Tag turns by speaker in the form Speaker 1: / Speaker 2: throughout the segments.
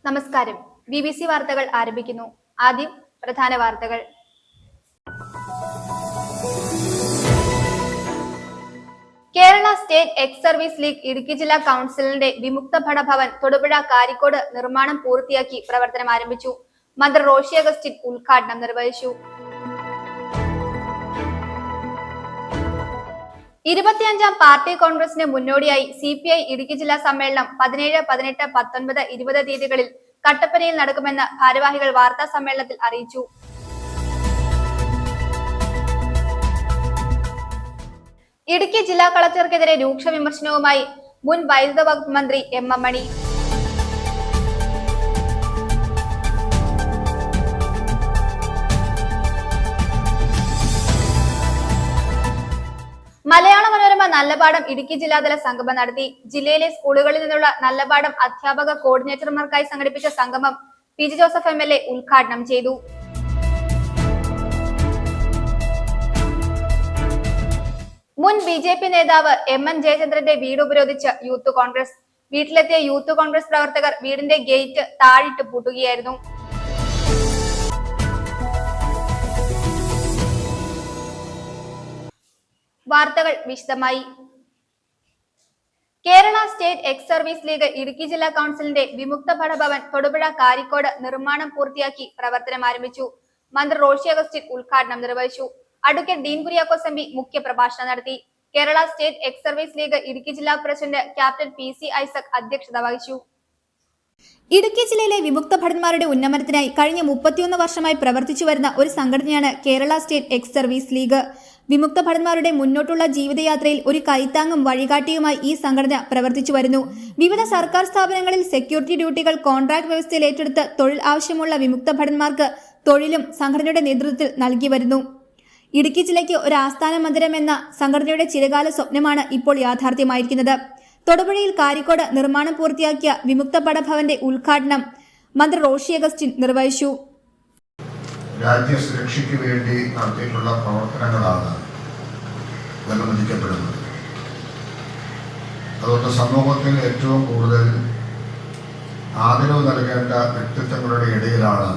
Speaker 1: നമസ്കാരം. BBC വാർത്തകൾ ആരംഭിക്കുന്നു. ആദ്യം പ്രധാന വാർത്തകൾ. Kerala state ex service league Idukki ജില്ലാ കൗൺസിലിന്റെ വിമുക്ത ഭടഭവൻ തൊടുപുഴ കാരിക്കോട് നിർമ്മാണം പൂർത്തിയാക്കി പ്രവർത്തനം ആരംഭിച്ചു. മന്ത്രി റോഷി അഗസ്റ്റിൻ ഉദ്ഘാടനം നിർവഹിച്ചു. 25ാം പാർട്ടി കോൺഗ്രസിന് മുന്നോടിയായി CPI ഇടുക്കി ജില്ലാ സമ്മേളനം 17, 18, 19, 20 തീയതികളിൽ കട്ടപ്പനയിൽ നടക്കുമെന്ന് ഭാരവാഹികൾ വാർത്താ സമ്മേളനത്തിൽ അറിയിച്ചു. ഇടുക്കി ജില്ലാ കളക്ടർക്കെതിരെ രൂക്ഷ വിമർശനവുമായി മുൻ വൈദ്യുത വകുപ്പ് മന്ത്രി M. M. മണി. മലയാള മനോരമ നല്ലപാഠം ഇടുക്കി ജില്ലാതല സംഗമം നടത്തി. ജില്ലയിലെ സ്കൂളുകളിൽ നിന്നുള്ള നല്ലപാഠം അധ്യാപക കോർഡിനേറ്റർമാർക്കായി സംഘടിപ്പിച്ച സംഗമം PG ജോസഫ് MLA ഉദ്ഘാടനം ചെയ്തു. മുൻ BJP നേതാവ് MN ജയചന്ദ്രന്റെ വീട് ഉപരോധിച്ച് യൂത്ത് കോൺഗ്രസ്. വീട്ടിലെത്തിയ യൂത്ത് കോൺഗ്രസ് പ്രവർത്തകർ വീടിന്റെ ഗേറ്റ് താഴിട്ട് പൂട്ടുകയായിരുന്നു. വാർത്തകൾ വിശദമായി. Kerala state ex service league Idukki ജില്ലാ കൗൺസിലിന്റെ വിമുക്ത ഭടഭവൻ തൊടുപുഴ കാരിക്കോട് നിർമ്മാണം പൂർത്തിയാക്കി പ്രവർത്തനം ആരംഭിച്ചു. മന്ത്രി റോഷി അഗസ്റ്റിൻ ഉദ്ഘാടനം നിർവഹിച്ചു. അഡ്വക്കേറ്റ് ഡീൻ കുര്യാക്കോസ് MB മുഖ്യ പ്രഭാഷണം നടത്തി. Kerala state ex service league Idukki ജില്ലാ പ്രസിഡന്റ് ക്യാപ്റ്റൻ PC ഐസക് അധ്യക്ഷത വഹിച്ചു. ഇടുക്കി ജില്ലയിലെ വിമുക്ത ഭടന്മാരുടെ ഉന്നമനത്തിനായി കഴിഞ്ഞ 31 വർഷമായി പ്രവർത്തിച്ചു വരുന്ന ഒരു സംഘടനയാണ് Kerala state ex service league. വിമുക്ത ഭടന്മാരുടെ മുന്നോട്ടുള്ള ജീവിതയാത്രയിൽ ഒരു കൈത്താങ്ങും വഴികാട്ടിയുമായി ഈ സംഘടന പ്രവർത്തിച്ചു വരുന്നു. വിവിധ സർക്കാർ സ്ഥാപനങ്ങളിൽ സെക്യൂരിറ്റി ഡ്യൂട്ടികൾ കോൺട്രാക്ട് വ്യവസ്ഥയിൽ ഏറ്റെടുത്ത് തൊഴിൽ ആവശ്യമുള്ള വിമുക്ത ഭടന്മാർക്ക് തൊഴിലും സംഘടനയുടെ നേതൃത്വത്തിൽ നൽകി വരുന്നു. ഇടുക്കി ജില്ലയ്ക്ക് ഒരു ആസ്ഥാന മന്ദിരം എന്ന സംഘടനയുടെ ചിരകാല സ്വപ്നമാണ് ഇപ്പോൾ യാഥാർത്ഥ്യമായിരിക്കുന്നത്. തൊടുപുഴയിൽ കാരിക്കോട് നിർമ്മാണം പൂർത്തിയാക്കിയ വിമുക്ത ഭടഭവന്റെ ഉദ്ഘാടനം മന്ത്രി റോഷി അഗസ്റ്റിൻ നിർവഹിച്ചു.
Speaker 2: രാജ്യസുരക്ഷയ്ക്ക് വേണ്ടി നടത്തിയിട്ടുള്ള പ്രവർത്തനങ്ങളാണ് വിലമതിക്കപ്പെടുന്നത്. അതുകൊണ്ട് സമൂഹത്തിൽ ഏറ്റവും കൂടുതൽ ആദരവ് നൽകേണ്ട വ്യക്തിത്വങ്ങളുടെ ഇടയിലാണ്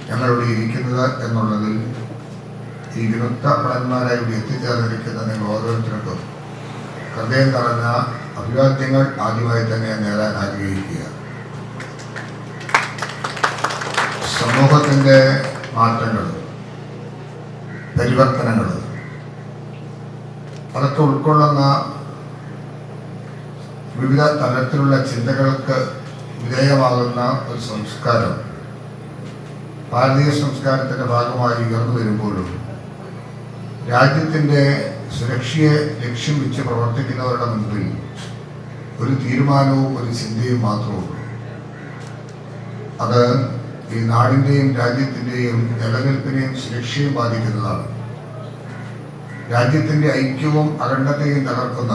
Speaker 2: ഞങ്ങളിവിടെ ഇരിക്കുന്നത് എന്നുള്ളതിൽ ഈ വിമുക്ത ഭടന്മാരായി ഇവിടെ എത്തിച്ചേർന്നിരിക്കുന്ന നിങ്ങൾ ഓരോരുത്തർക്കും ഹൃദയം നിറഞ്ഞ അഭിവാദ്യങ്ങൾ ആദ്യമായി തന്നെ നേടാൻ ആഗ്രഹിക്കുക. സമൂഹത്തിൻ്റെ മാറ്റങ്ങൾ, പരിവർത്തനങ്ങൾ അതൊക്കെ ഉൾക്കൊള്ളുന്ന വിവിധ തലത്തിലുള്ള ചിന്തകൾക്ക് വിധേയമാകുന്ന ഒരു സംസ്കാരം ഭാരതീയ സംസ്കാരത്തിൻ്റെ ഭാഗമായി ഉയർന്നു വരുമ്പോഴും രാജ്യത്തിൻ്റെ സുരക്ഷയെ ലക്ഷ്യം വെച്ച് പ്രവർത്തിക്കുന്നവരുടെ മുൻപിൽ ഒരു തീരുമാനവും ഒരു ചിന്തയും മാത്രമുള്ളൂ. അത് ഈ നാടിൻ്റെയും രാജ്യത്തിൻ്റെയും നിലനിൽപ്പിനെയും സുരക്ഷയും ബാധിക്കുന്നതാണ്. രാജ്യത്തിൻ്റെ ഐക്യവും അഖണ്ഡതയും തകർക്കുന്ന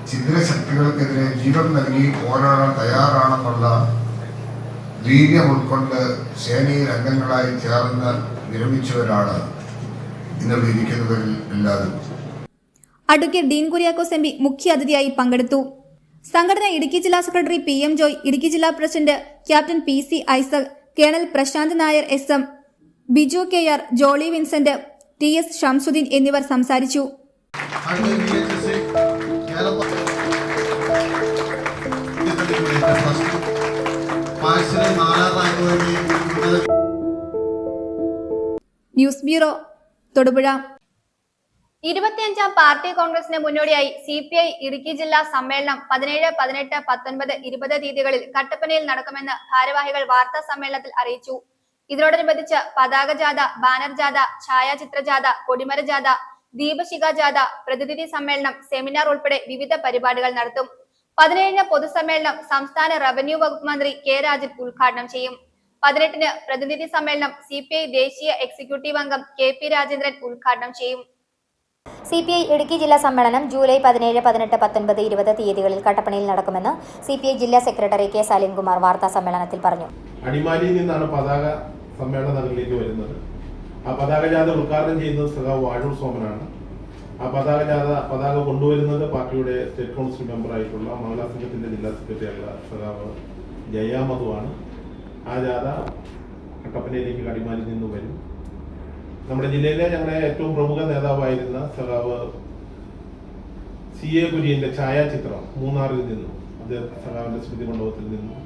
Speaker 2: ഛിദ്രശക്തികൾക്കെതിരെ ജീവൻ നൽകി പോരാടാൻ തയ്യാറാണെന്നുള്ള വീര്യം ഉൾക്കൊണ്ട് സേനയിൽ അംഗങ്ങളായി ചേർന്ന് വിരമിച്ചവരാണ് ഇന്നിവിടെ ഇരിക്കുന്നവരിൽ എല്ലാവരും.
Speaker 1: അഡ്വക്കേറ്റ് ഡീൻ കുര്യാക്കോസ് MB മുഖ്യ അതിഥിയായി പങ്കെടുത്തു. സംഘടന ഇടുക്കി ജില്ലാ സെക്രട്ടറി PM ജോയ്, ഇടുക്കി ജില്ലാ president captain PC Isaac, colonel Prashanth Nair SM, Biju KR, Jolly Vincent, TS Shamsuddin എന്നിവർ സംസാരിച്ചു. News bureau, Thodupuzha. 25ാം പാർട്ടി കോൺഗ്രസിന് മുന്നോടിയായി CPI ഇടുക്കി ജില്ലാ സമ്മേളനം 17, 18, 19, 20 തീയതികളിൽ കട്ടപ്പനയിൽ നടക്കുമെന്ന് ഭാരവാഹികൾ വാർത്താ സമ്മേളനത്തിൽ അറിയിച്ചു. ഇതിനോടനുബന്ധിച്ച് പതാക ജാഥ, ബാനർ ജാഥ, ഛായാചിത്ര ജാഥ, കൊടിമര ജാഥ, ദീപശിഖ ജാഥ, പ്രതിനിധി സമ്മേളനം, സെമിനാർ ഉൾപ്പെടെ വിവിധ പരിപാടികൾ നടത്തും. 17-ന് പൊതുസമ്മേളനം സംസ്ഥാന റവന്യൂ വകുപ്പ് മന്ത്രി K. രാജൻ ഉദ്ഘാടനം ചെയ്യും. 18-ന് പ്രതിനിധി സമ്മേളനം CPI ദേശീയ എക്സിക്യൂട്ടീവ് അംഗം KP രാജേന്ദ്രൻ ഉദ്ഘാടനം ചെയ്യും.
Speaker 3: CPI ഇടുക്കി ജില്ലാ സമ്മേളനം ജൂലൈ 17, 18, 19, 20 തീയതികളിൽ കട്ടപ്പനയിൽ നടക്കുമെന്ന് CPI ജില്ലാ സെക്രട്ടറി K. സലീംകുമാർ വാർത്താ സമ്മേളനത്തിൽ പറഞ്ഞു.
Speaker 4: അടിമാലിയിൽ നിന്നാണ് പതാക സമ്മേളന നഗരിലേക്ക് വരുന്നത്. ആ പതാക ജാഥ ഉദ്ഘാടനം ചെയ്യുന്നത് സഖാവ് വാഴൂർ സോമനാണ്. ആ പതാക കൊണ്ടുവരുന്നത് പാർട്ടിയുടെ സ്റ്റേറ്റ് കൗൺസിൽ മെമ്പറായിട്ടുള്ള മഹിളാ സംഘത്തിന്റെ ജില്ലാ സെക്രട്ടറിയായുള്ള സഖാവ് ജയ മധുവാണ്. ആ ജാഥ കട്ടപ്പനയിലേക്ക് കടിമാലിൽ നിന്ന് വരും. നമ്മുടെ ജില്ലയിലെ ഞങ്ങളുടെ ഏറ്റവും പ്രമുഖ നേതാവായിരുന്ന സഖാവ് CA കുര്യന്റെ ഛായാചിത്രം മൂന്നാറിൽ നിന്നും അദ്ദേഹം സഖാവിന്റെ സ്മൃതി മണ്ഡപത്തിൽ നിന്നും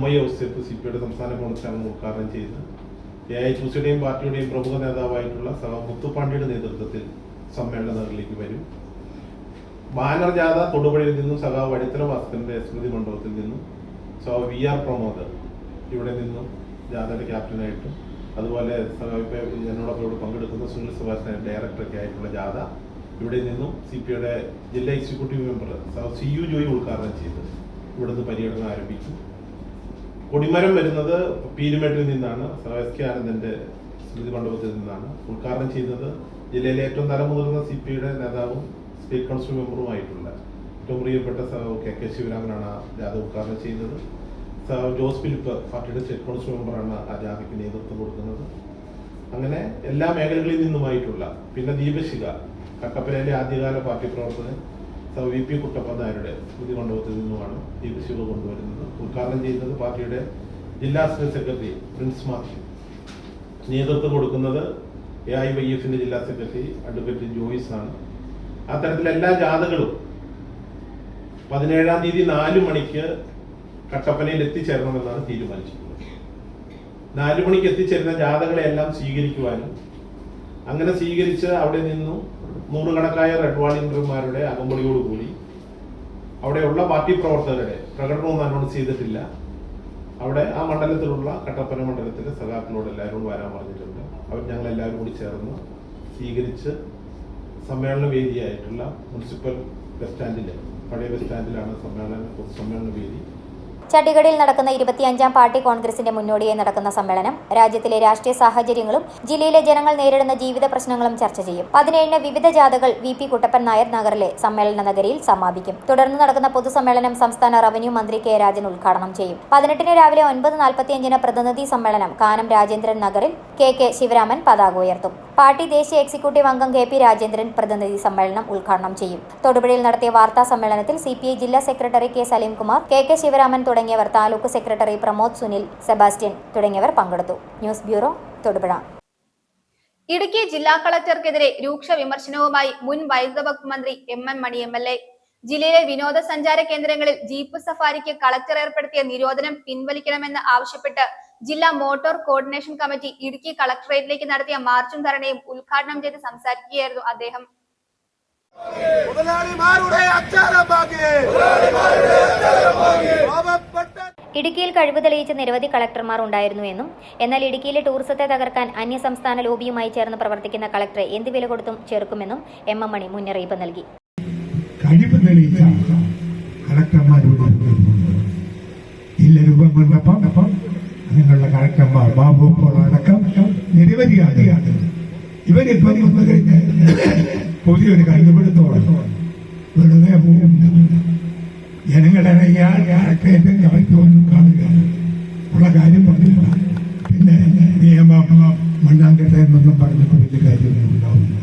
Speaker 4: MI ഔസേപ്പ് CPയുടെ സംസ്ഥാന കൗൺസിൽ അംഗം ഉദ്ഘാടനം ചെയ്ത് AITUസിയുടെയും പാർട്ടിയുടെയും പ്രമുഖ നേതാവായിട്ടുള്ള സഖാവ് മുത്തുപ്പാണ്ടിയുടെ നേതൃത്വത്തിൽ സമ്മേളന നഗറിലേക്ക് വരും. ബാനർ ജാഥ തൊടുപുഴയിൽ നിന്നും സഖാവ് വടിത്തല ഭാസ്കരന്റെ സ്മൃതി മണ്ഡപത്തിൽ നിന്നും സഖാവ് VR പ്രമോദ് ഇവിടെ നിന്നും ജാഥയുടെ ക്യാപ്റ്റനായിട്ടും അതുപോലെ എന്നോടൊപ്പം ഇവിടെ പങ്കെടുക്കുന്ന സുനിൽ സുഭാഷിന്റെ ഡയറക്ടറൊക്കെ ആയിട്ടുള്ള ജാഥ ഇവിടെ നിന്നും CPയുടെ ജില്ലാ എക്സിക്യൂട്ടീവ് മെമ്പർ CU ജോയി ഉദ്ഘാടനം ചെയ്ത് ഇവിടുന്ന് പര്യടനം ആരംഭിക്കും. കൊടിമരം വരുന്നത് പീരുമേട്ടിൽ നിന്നാണ്. SK ആനന്ദന്റെ സ്മൃതി മണ്ഡപത്തിൽ നിന്നാണ്. ഉദ്ഘാടനം ചെയ്യുന്നത് ജില്ലയിലെ ഏറ്റവും തലമുതിർന്ന CPയുടെ നേതാവും സ്റ്റേറ്റ് കൗൺസിൽ മെമ്പറുമായിട്ടുള്ള ഏറ്റവും പ്രിയപ്പെട്ട KK ശിവരാമനാണ് ജാഥ ഉദ്ഘാടനം ചെയ്യുന്നത്. ജോസ് ഫിലിപ്പ് പാർട്ടിയുടെ സ്റ്റേറ്റ് കൗൺസിൽ മെമ്പറാണ് ആ ജാഥയ്ക്ക് നേതൃത്വം കൊടുക്കുന്നത്. അങ്ങനെ എല്ലാ മേഖലകളിൽ നിന്നുമായിട്ടുള്ള പിന്നെ ദീപശിഖ കട്ടപ്പനയിലെ ആദ്യകാല പാർട്ടി പ്രവർത്തകൻ VP കുട്ടപ്പൻ നായരുടെ സ്മൃതി മണ്ഡപത്തിൽ നിന്നുമാണ് ദീപശിഖ കൊണ്ടുവരുന്നത്. ഉദ്ഘാടനം ചെയ്യുന്നത് പാർട്ടിയുടെ ജില്ലാ സെക്രട്ടറി പ്രിൻസ് മാത്യു. നേതൃത്വം കൊടുക്കുന്നത് AIYFന്റെ ജില്ലാ സെക്രട്ടറി അഡ്വക്കേറ്റ് ജോയിസ് ആണ്. അത്തരത്തിൽ എല്ലാ ജാഥകളും 17-ാം തീയതി 4 മണിക്ക് കട്ടപ്പനയിൽ എത്തിച്ചേരണമെന്നാണ് തീരുമാനിച്ചിട്ടുള്ളത്. 4 മണിക്ക് എത്തിച്ചേരുന്ന ജാഥകളെല്ലാം സ്വീകരിക്കുവാനും അങ്ങനെ സ്വീകരിച്ച് അവിടെ നിന്നും നൂറുകണക്കായ റെഡ് വാളണ്ടിയർമാരുടെ അകമ്പടിയോടുകൂടി അവിടെയുള്ള പാർട്ടി പ്രവർത്തകരുടെ പ്രകടനമൊന്നും അനൗൺസ് ചെയ്തിട്ടില്ല. അവിടെ ആ മണ്ഡലത്തിലുള്ള കട്ടപ്പന മണ്ഡലത്തിലെ സഖാക്കളോട് എല്ലാവരും വരാൻ പറഞ്ഞിട്ടുണ്ട്. അവർ ഞങ്ങളെല്ലാവരും കൂടി ചേർന്ന് സ്വീകരിച്ച് സമ്മേളന വേദിയായിട്ടുള്ള മുനിസിപ്പൽ ബസ് സ്റ്റാൻഡിൽ പഴയ ബസ് സ്റ്റാൻഡിലാണ് പൊതുസമ്മേളന വേദി.
Speaker 3: ചണ്ഡീഗഡിൽ നടക്കുന്ന 25ാം പാർട്ടി കോൺഗ്രസിന്റെ മുന്നോടിയായി നടക്കുന്ന സമ്മേളനം രാജ്യത്തിലെ രാഷ്ട്രീയ സാഹചര്യങ്ങളും ജില്ലയിലെ ജനങ്ങൾ നേരിടുന്ന ജീവിത പ്രശ്നങ്ങളും ചർച്ച ചെയ്യും. 17-ന് വിവിധ ജാഥകൾ VP കുട്ടപ്പൻ നായർ നഗറിലെ സമ്മേളന നഗരിയിൽ സമാപിക്കും. തുടർന്ന് നടക്കുന്ന പൊതുസമ്മേളനം സംസ്ഥാന റവന്യൂ മന്ത്രി K രാജൻ ഉദ്ഘാടനം ചെയ്യും. 18-ന് രാവിലെ 9:45-ന് പ്രതിനിധി സമ്മേളനം കാനം രാജേന്ദ്രൻ നഗറിൽ KK ശിവരാമൻ പതാക ഉയർത്തും. പാർട്ടി ദേശീയ എക്സിക്യൂട്ടീവ് അംഗം KP രാജേന്ദ്രൻ പ്രതിനിധി സമ്മേളനം ഉദ്ഘാടനം ചെയ്യും. തൊടുപുഴയിൽ നടത്തിയ വാർത്താ സമ്മേളനത്തിൽ CPI ജില്ലാ secretary K Salim Kumar, KK Sivaraman തുടങ്ങിയവർ, താലൂക്ക് സെക്രട്ടറി പ്രമോദ്, സുനിൽ, സെബാസ്റ്റ്യൻ തുടങ്ങിയവർ പങ്കെടുത്തു. News bureau, Thodupuzha.
Speaker 1: ഇടുക്കി ജില്ലാ കളക്ടർക്കെതിരെ രൂക്ഷ വിമർശനവുമായി മുൻ വൈദ്യുത വകുപ്പ് മന്ത്രി MM മണി MLA. ജില്ലയിലെ വിനോദസഞ്ചാര കേന്ദ്രങ്ങളിൽ ജീപ്പ് സഫാരിക്ക് കളക്ടർ ഏർപ്പെടുത്തിയ നിരോധനം പിൻവലിക്കണമെന്ന് ആവശ്യപ്പെട്ട് ജില്ലാ മോട്ടോർ കോർഡിനേഷൻ കമ്മിറ്റി ഇടുക്കി കളക്ടറേറ്റിലേക്ക് നടത്തിയ മാർച്ചും ധർണയും ഉദ്ഘാടനം ചെയ്ത് സംസാരിക്കുകയായിരുന്നു അദ്ദേഹം.
Speaker 3: ഇടുക്കിയിൽ കഴിവ് തെളിയിച്ച നിരവധി കളക്ടർമാർ ഉണ്ടായിരുന്നുവെന്നും എന്നാൽ ഇടുക്കിയിലെ ടൂറിസത്തെ തകർക്കാൻ അന്യസംസ്ഥാന ലോബിയുമായി ചേർന്ന് പ്രവർത്തിക്കുന്ന കളക്ടറെ എന്ത് വില കൊടുത്തും ചെറുക്കുമെന്നും MM മണി മുന്നറിയിപ്പ് നൽകി.
Speaker 5: കഴിവ് തെളിയിച്ച കളക്ടർമാരോട് ജില്ല രൂപം കൊണ്ടപ്പം അങ്ങനെയുള്ള കളക്ടർമാർ ബാബു അടക്കം നിരവധിയാണ്. ഇവരിപ്പം വന്നു കഴിഞ്ഞ് പുതിയൊരു കണ്ടുപിടുത്തോടെ വെറുതെ പോകും. ജനങ്ങളിറങ്ങിയാൽ കളക്ടറേറ്റ് കളക്ടറൊന്നും കാണുക ഉള്ള കാര്യം പറഞ്ഞില്ല. പിന്നെ നിയമം മണ്ണാങ്കട്ട എന്നൊന്നും പറഞ്ഞിട്ട് വലിയ കാര്യമൊന്നും ഉണ്ടാവില്ല.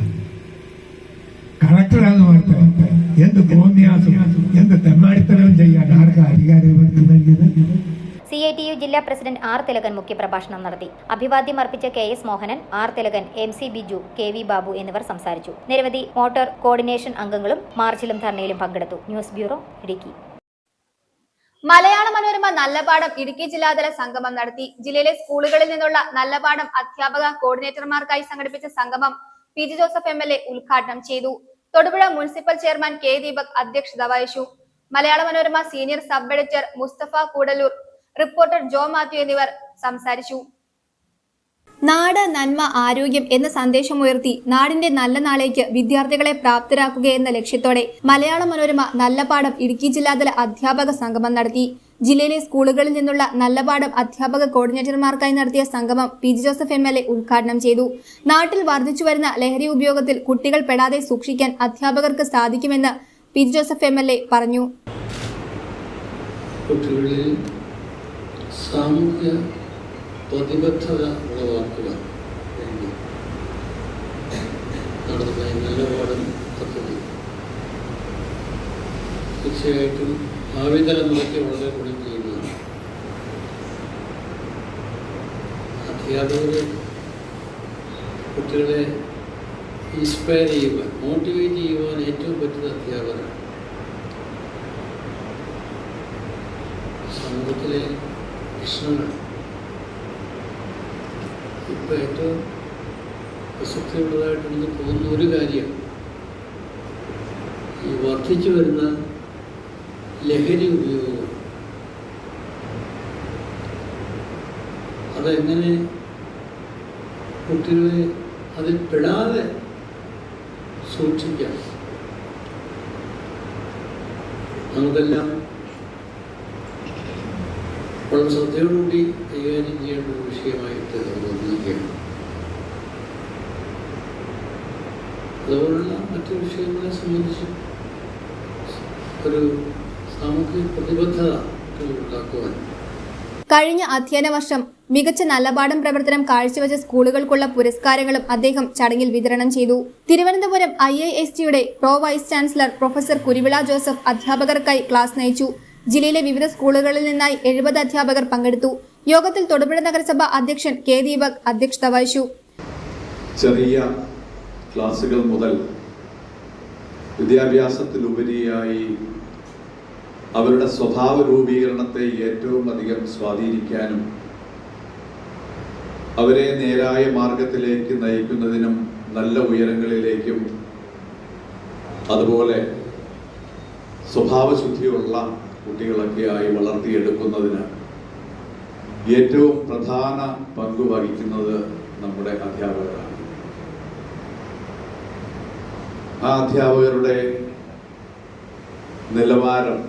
Speaker 5: കളക്ടറാന്ന് പറഞ്ഞാൽ എന്ത് തോന്നിയാസം എന്ത് തെമ്മാടിത്തരവും ചെയ്യാൻ ആർക്കാ അധികാരം നൽകിയത്?
Speaker 3: CITU ജില്ലാ പ്രസിഡന്റ് R തിലകൻ മുഖ്യപ്രഭാഷണം നടത്തി. അഭിവാദ്യം അർപ്പിച്ച KS Mohanan, R Thilakan, MC Biju, KV Babu എന്നിവർ സംസാരിച്ചു. നിരവധി മോട്ടോർ കോർഡിനേഷൻ അംഗങ്ങളും മാർച്ചിലും ധർണയിലും പങ്കെടുത്തു. News bureau, Idukki.
Speaker 1: മലയാള മനോരമ നല്ലപാഠം ഇടുക്കി ജില്ലാതല സംഗമം നടത്തി. ജില്ലയിലെ സ്കൂളുകളിൽ നിന്നുള്ള നല്ലപാഠം അധ്യാപക കോർഡിനേറ്റർമാർക്കായി സംഘടിപ്പിച്ച സംഗമം PG ജോസഫ് MLA ഉദ്ഘാടനം ചെയ്തു. Thodupuzha municipal chairman K Deepak അധ്യക്ഷത വഹിച്ചു. Malayala Manorama senior sub editor Mustafa Koodalur, reporter Joe Mathew എന്നിവർ സംസാരിച്ചു. നാട്, നന്മ, ആരോഗ്യം എന്ന സന്ദേശമുയർത്തി നാടിന്റെ നല്ല നാളേക്ക് വിദ്യാർത്ഥികളെ പ്രാപ്തരാക്കുക എന്ന ലക്ഷ്യത്തോടെ മലയാള മനോരമ നല്ലപാഠം ഇടുക്കി ജില്ലാതല അധ്യാപക സംഗമം നടത്തി. ജില്ലയിലെ സ്കൂളുകളിൽ നിന്നുള്ള നല്ലപാഠം അധ്യാപക കോർഡിനേറ്റർമാർക്കായി നടത്തിയ സംഗമം PG ജോസഫ് MLA ഉദ്ഘാടനം ചെയ്തു. നാട്ടിൽ വർദ്ധിച്ചുവരുന്ന ലഹരി ഉപയോഗത്തിൽ കുട്ടികൾ പെടാതെ സൂക്ഷിക്കാൻ അധ്യാപകർക്ക് സാധിക്കുമെന്ന് PG ജോസഫ് MLA പറഞ്ഞു.
Speaker 6: കുട്ടികളിൽ സാമൂഹ്യ പ്രതിബദ്ധത ഉളവാക്കുക വേണ്ടി നടത്തുന്ന നല്ലപാഠം പദ്ധതി തീർച്ചയായിട്ടും ഭാവി തലമുറയ്ക്ക് വളരെ ഗുണം ചെയ്യുന്നതാണ്. അധ്യാപകർ കുട്ടികളെ ഇൻസ്പയർ ചെയ്യുവാൻ, മോട്ടിവേറ്റ് ചെയ്യുവാൻ ഏറ്റവും പറ്റുന്ന അധ്യാപകരാണ്. സമൂഹത്തിലെ പ്രശ്നങ്ങൾ ഇപ്പോൾ ഏറ്റവും പ്രസക്തിയുള്ളതായിട്ടെന്ന് തോന്നുന്ന ഒരു കാര്യം ഈ വർദ്ധിച്ചു വരുന്ന ലഹരി ഉപയോഗം. അതെങ്ങനെ കുട്ടികളെ അതിൽ പെടാതെ സൂക്ഷിക്കാം, നമുക്കെല്ലാം വളരെ ശ്രദ്ധയോടുകൂടി കൈകാര്യം ചെയ്യേണ്ട ഒരു വിഷയമായിട്ട് തോന്നുകയാണ്. അതുപോലുള്ള മറ്റു വിഷയങ്ങളെ സംബന്ധിച്ച് ഒരു സാമൂഹിക പ്രതിബദ്ധത ഉണ്ടാക്കുവാൻ
Speaker 1: കഴിഞ്ഞ അധ്യയന വർഷം മികച്ച നല്ലപാഠം പ്രവർത്തനം കാഴ്ചവെച്ച സ്കൂളുകൾക്കുള്ള പുരസ്കാരങ്ങളും അദ്ദേഹം ചടങ്ങിൽ വിതരണം ചെയ്തു. തിരുവനന്തപുരം IISTയുടെ pro vice chancellor professor Kuruvilla Joseph അധ്യാപകർക്കായി ക്ലാസ് നയിച്ചു. ജില്ലയിലെ വിവിധ സ്കൂളുകളിൽ നിന്നായി 70 അധ്യാപകർ പങ്കെടുത്തു. യോഗത്തിൽ തൊടുപുഴ നഗരസഭ അധ്യക്ഷൻ കെ ദീപക് അധ്യക്ഷത വഹിച്ചു.
Speaker 7: ചെറിയ ക്ലാസുകൾ മുതൽ വിദ്യാഭ്യാസത്തിലുപരിയായി അവരുടെ സ്വഭാവ രൂപീകരണത്തെ ഏറ്റവും അധികം സ്വാധീനിക്കാനും അവരെ നേരായ മാർഗത്തിലേക്ക് നയിക്കുന്നതിനും നല്ല ഉയരങ്ങളിലേക്കും അതുപോലെ സ്വഭാവശുദ്ധിയുള്ള കുട്ടികളൊക്കെയായി വളർത്തിയെടുക്കുന്നതിന് ഏറ്റവും പ്രധാന പങ്ക് വഹിക്കുന്നത് നമ്മുടെ അധ്യാപകരാണ്. ആ അധ്യാപകരുടെ നിലവാരം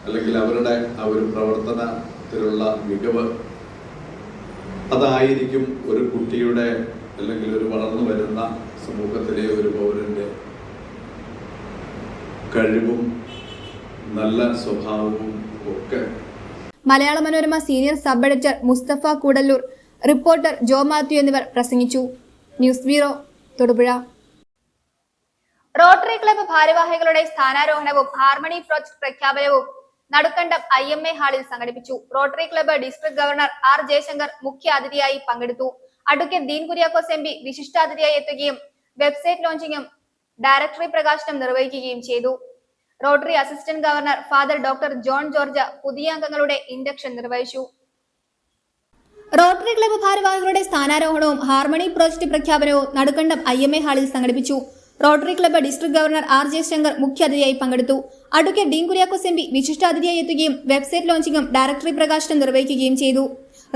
Speaker 7: അല്ലെങ്കിൽ അവരുടെ ആ ഒരു പ്രവർത്തനത്തിലുള്ള മികവ് അതായിരിക്കും ഒരു കുട്ടിയുടെ അല്ലെങ്കിൽ ഒരു വളർന്നു വരുന്ന സമൂഹത്തിലെ ഒരു പൗരന്റെ കഴിവും നല്ല സ്വഭാവവും ഒക്കെ.
Speaker 1: Malayala Manorama senior sub editor Mustafa Koodallur, reporter Joe Mathew എന്നിവർ പ്രസംഗിച്ചു. News bureau, Thodupuzha. Rotary club ഭാരവാഹികളുടെ സ്ഥാനാരോഹണവും ഹാർമണി പ്രോജക്ട് പ്രഖ്യാപനവും നടുക്കണ്ടം IMA ഹാളിൽ സംഘടിപ്പിച്ചു. Rotary club district governor R Jayashankar മുഖ്യ അതിഥിയായി പങ്കെടുത്തു. അഡ്വക്കേറ്റ് ഡീൻ കുര്യാക്കോസ് MP വിശിഷ്ടാതിഥിയായി എത്തുകയും വെബ്സൈറ്റ് ലോഞ്ചിങ്ങും ഡയറക്ടറി പ്രകാശനം നിർവഹിക്കുകയും ചെയ്തു. Rotary assistant governor father doctor John George പുതിയ അംഗങ്ങളുടെ ഇൻഡക്ഷൻ നിർവഹിച്ചു. റോട്ടറി ക്ലബ്ബ് ഭാരവാഹികളുടെ സ്ഥാനാരോഹണവും ഹാർമണി പ്രോജക്ട് പ്രഖ്യാപനവും നടുക്കണ്ടം IMA ഹാളിൽ സംഘടിപ്പിച്ചു. Rotary club district governor R Jaishankar മുഖ്യാതിഥിയായി പങ്കെടുത്തു. അഡ്വക്കേറ്റ് ഡീൻ കുര്യാക്കോസ് MP വിശിഷ്ടാതിഥിയായി എത്തുകയും വെബ്സൈറ്റ് ലോഞ്ചിങ്ങും ഡയറക്ടറി പ്രകാശനം നിർവഹിക്കുകയും ചെയ്തു.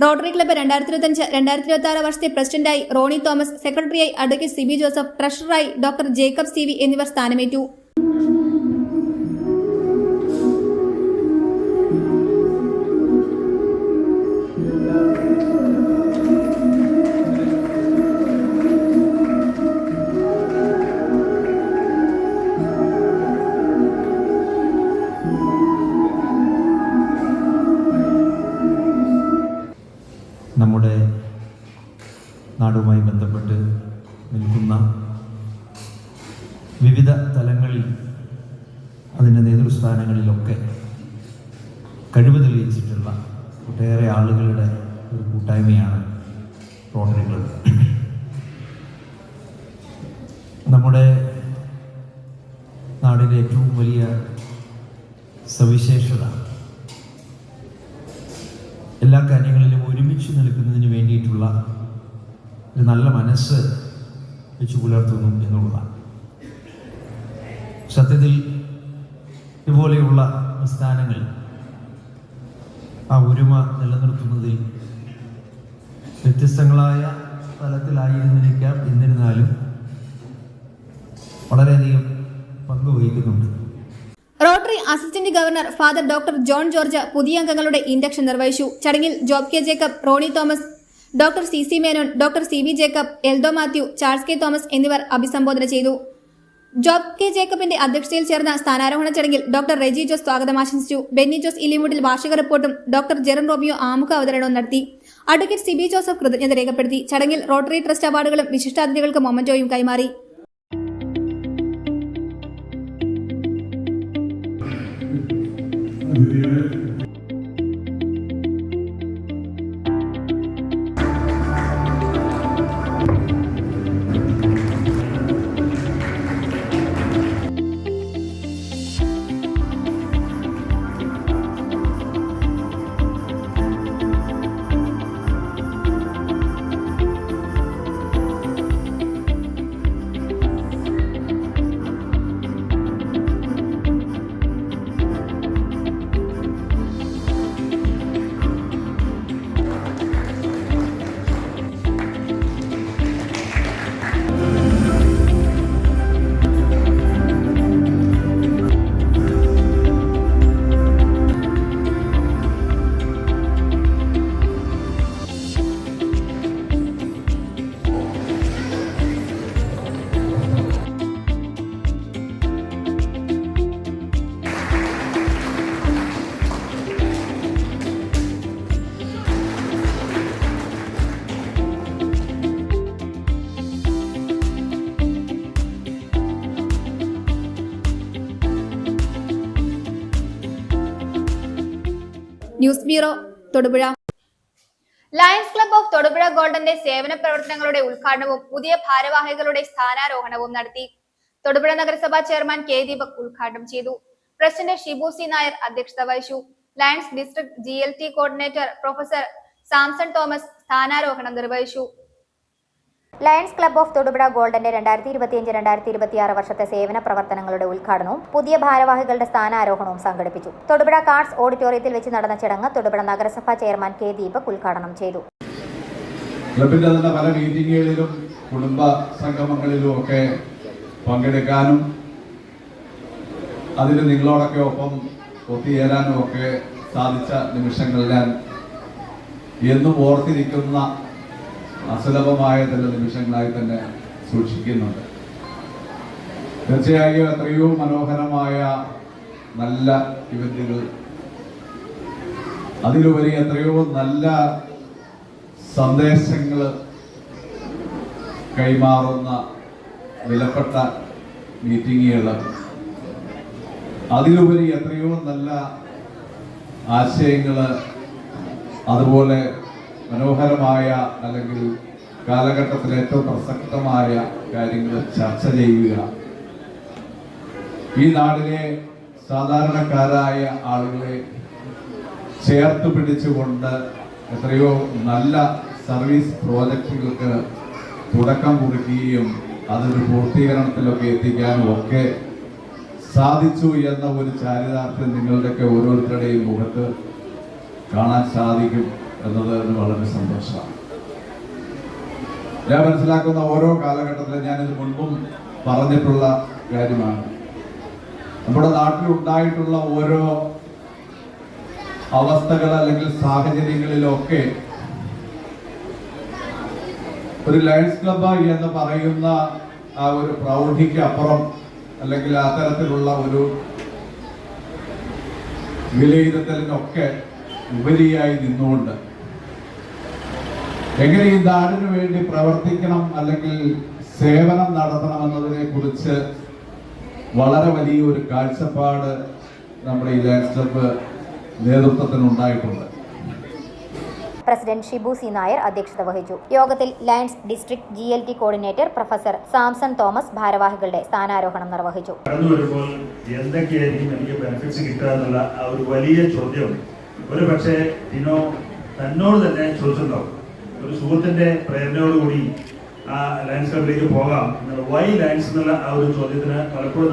Speaker 1: റോട്ടറി ക്ലബ്ബ് 2025-2026 വർഷത്തെ പ്രസിഡന്റായി റോണി തോമസ്, സെക്രട്ടറിയായി അഡ്വക്കേറ്റ് CB ജോസഫ്, ട്രഷററായി ഡോക്ടർ ജേക്കബ് CV എന്നിവർ സ്ഥാനമേറ്റു.
Speaker 8: നമ്മുടെ നാടുമായി ബന്ധപ്പെട്ട് നിൽക്കുന്ന വിവിധ തലങ്ങളിൽ അതിൻ്റെ നേതൃസ്ഥാനങ്ങളിലൊക്കെ കഴിവ് തെളിയിച്ചിട്ടുള്ള ഒട്ടേറെ ആളുകളുടെ ഒരു കൂട്ടായ്മയാണ് റോട്ടറി ക്ലബ്ബ്. നമ്മുടെ നാടിൻ്റെ ഏറ്റവും വലിയ സവിശേഷത എല്ലാ കാര്യങ്ങളിലും ഒരുമിച്ച് നിൽക്കുന്നതിന് വേണ്ടിയിട്ടുള്ള ഒരു നല്ല മനസ്സ് വെച്ച് പുലർത്തുന്നു എന്നുള്ളതാണ്. സത്യത്തിൽ ഇതുപോലെയുള്ള പ്രസ്ഥാനങ്ങൾ ആ ഒരുമ നിലനിർത്തുന്നതിൽ വ്യത്യസ്തങ്ങളായ തലത്തിലായിരുന്നിരിക്കാം, എന്നിരുന്നാലും വളരെയധികം പങ്കുവഹിക്കുന്നുണ്ട്.
Speaker 1: Rotary assistant governor father doctor John George പുതിയ അംഗങ്ങളുടെ ഇൻഡക്ഷൻ നിർവഹിച്ചു. ചടങ്ങിൽ Job K Jacob, Ronnie Thomas, doctor CC Menon, doctor CB Jacob, Eldho Mathew, Charles K Thomas എന്നിവർ അഭിസംബോധന ചെയ്തു. ജോബ് കെ ജേക്കബിന്റെ അധ്യക്ഷതയിൽ ചേർന്ന സ്ഥാനാരോഹണ ചടങ്ങിൽ ഡോക്ടർ റെജി ജോസ് സ്വാഗതം ആശംസിച്ചു. ബെന്നി ജോസ് ഇല്ലിമുട്ടിൽ വാർഷിക റിപ്പോർട്ടും ഡോക്ടർ ജെറൻ റോബിയോ ആമുഖ അവതരണവും നടത്തി. അഡ്വക്കേറ്റ് CB ജോസഫ് കൃതജ്ഞത രേഖപ്പെടുത്തി. ചടങ്ങിൽ റോട്ടറി ട്രസ്റ്റ് അവാർഡുകളും വിശിഷ്ടാതിഥികൾക്ക് മൊമന്റോയും കൈമാറി. News bureau Thodupuzha. Lions club of Thodupuzha ഗോൾഡന്റെ സേവന പ്രവർത്തനങ്ങളുടെ ഉദ്ഘാടനവും പുതിയ ഭാരവാഹികളുടെ സ്ഥാനാരോഹണവും നടത്തി. തൊടുപുഴ നഗരസഭാ ചെയർമാൻ കെ ദീപക് ഉദ്ഘാടനം ചെയ്തു. പ്രസിഡന്റ് ഷിബു സി നായർ അധ്യക്ഷത വഹിച്ചു. Lions district GLT coordinator professor Samson Thomas സ്ഥാനാരോഹണം നിർവഹിച്ചു.
Speaker 3: ലയൺസ് ക്ലബ് ഓഫ് തൊടുപുഴ ഗോൾഡന്റെ 2025-2026 വർഷത്തെ സേവന പ്രവർത്തനങ്ങളുടെ ഉദ്ഘാടനവും പുതിയ ഭാരവാഹികളുടെ സ്ഥാനാരോഹണവും സംഘടിപ്പിച്ചു. തൊടുപുഴ കാർഡ്സ് ഓഡിറ്റോറിയത്തിൽ വെച്ച് നടന്ന ചടങ്ങ് തൊടുപുഴ നഗരസഭാ ചെയർമാൻ കെ ദീപക് ഉദ്ഘാടനം ചെയ്തു.
Speaker 7: ക്ലബിന്റെ തന്നെ പല മീറ്റിങ്ങുകളിലും കുടുംബ സംഗമങ്ങളിലും ഒക്കെ പങ്കെടുക്കാനും അതിൽ നിങ്ങളോടൊക്കെ ഒപ്പം ഒത്തുചേരാനും ഒക്കെ സാധിച്ച നിമിഷങ്ങൾ ഞാൻ എന്നും ഓർത്തിരിക്കുന്ന അസുലഭമായ ചില നിമിഷങ്ങളായി തന്നെ സൂക്ഷിക്കുന്നുണ്ട്. തീർച്ചയായും എത്രയോ മനോഹരമായ നല്ല ഇവന്റുകൾ, അതിലുപരി എത്രയോ നല്ല സന്ദേശങ്ങൾ കൈമാറുന്ന വിലപ്പെട്ട മീറ്റിങ്ങുകൾ, അതിലുപരി എത്രയോ നല്ല ആശയങ്ങൾ, അതുപോലെ മനോഹരമായ അല്ലെങ്കിൽ കാലഘട്ടത്തിൽ ഏറ്റവും പ്രസക്തമായ കാര്യങ്ങൾ ചർച്ച ചെയ്യുക, ഈ നാടിലെ സാധാരണക്കാരായ ആളുകളെ ചേർത്ത് പിടിച്ചുകൊണ്ട് എത്രയോ നല്ല സർവീസ് പ്രോജക്റ്റുകൾക്ക് തുടക്കം കുറിക്കുകയും അതൊരു പൂർത്തീകരണത്തിലൊക്കെ എത്തിക്കാനും ഒക്കെ സാധിച്ചു എന്ന ഒരു ചാരിതാർത്ഥ്യം നിങ്ങളുടെയൊക്കെ ഓരോരുത്തരുടെയും മുഖത്ത് കാണാൻ സാധിക്കും എന്നത് വളരെ സന്തോഷമാണ്. ഞാൻ മനസ്സിലാക്കുന്ന ഓരോ കാലഘട്ടത്തിലും ഞാനിത് മുൻപും പറഞ്ഞിട്ടുള്ള കാര്യമാണ്. നമ്മുടെ നാട്ടിലുണ്ടായിട്ടുള്ള ഓരോ അവസ്ഥകൾ അല്ലെങ്കിൽ സാഹചര്യങ്ങളിലൊക്കെ ഒരു ലയൺസ് ക്ലബ്ബ് എന്ന് പറയുന്ന ആ ഒരു പ്രൗഢിക്ക് അപ്പുറം അല്ലെങ്കിൽ അത്തരത്തിലുള്ള ഒരു വിലയിരുത്തലിനൊക്കെ ഉപരിയായി നിന്നുകൊണ്ട് എങ്ങനെ ഈ നാടിനു വേണ്ടി പ്രവർത്തിക്കണം അല്ലെങ്കിൽ സേവനം നടത്തണം എന്നതിനെ കുറിച്ച് വളരെ വലിയൊരു കാഴ്ചപ്പാട് നമ്മുടെ ഈ ലയൺസ് ക്ലബ്ബ് നേതൃത്വത്തിനുണ്ടായിട്ടുണ്ട്.
Speaker 3: പ്രസിഡന്റ് ഷിബു സി നായർ അധ്യക്ഷത വഹിച്ചു. യോഗത്തിൽ lions district GLT coordinator professor Samson Thomas ഭാരവാഹികളുടെ സ്ഥാനാരോഹണം നിർവഹിച്ചു.
Speaker 9: കടന്നു വരുമ്പോൾ എന്തൊക്കെയായിരിക്കും എനിക്ക് ബെനിഫിറ്റ്സ് കിട്ടുക എന്നുള്ള ആ ഒരു വലിയ ചോദ്യം ഒരു പക്ഷേ ടിനോ തന്നോട് തന്നെ ചോദിച്ചിട്ടുണ്ടാവും. ഒരു സുഹൃത്തിന്റെ പ്രേരണയോടുകൂടി ആ ലയൺസ് ക്ലബിലേക്ക് പോകാം എന്നുള്ള വൈ ലയൺസ് എന്നുള്ള ആ ഒരു ചോദ്യത്തിന് പലപ്പോഴും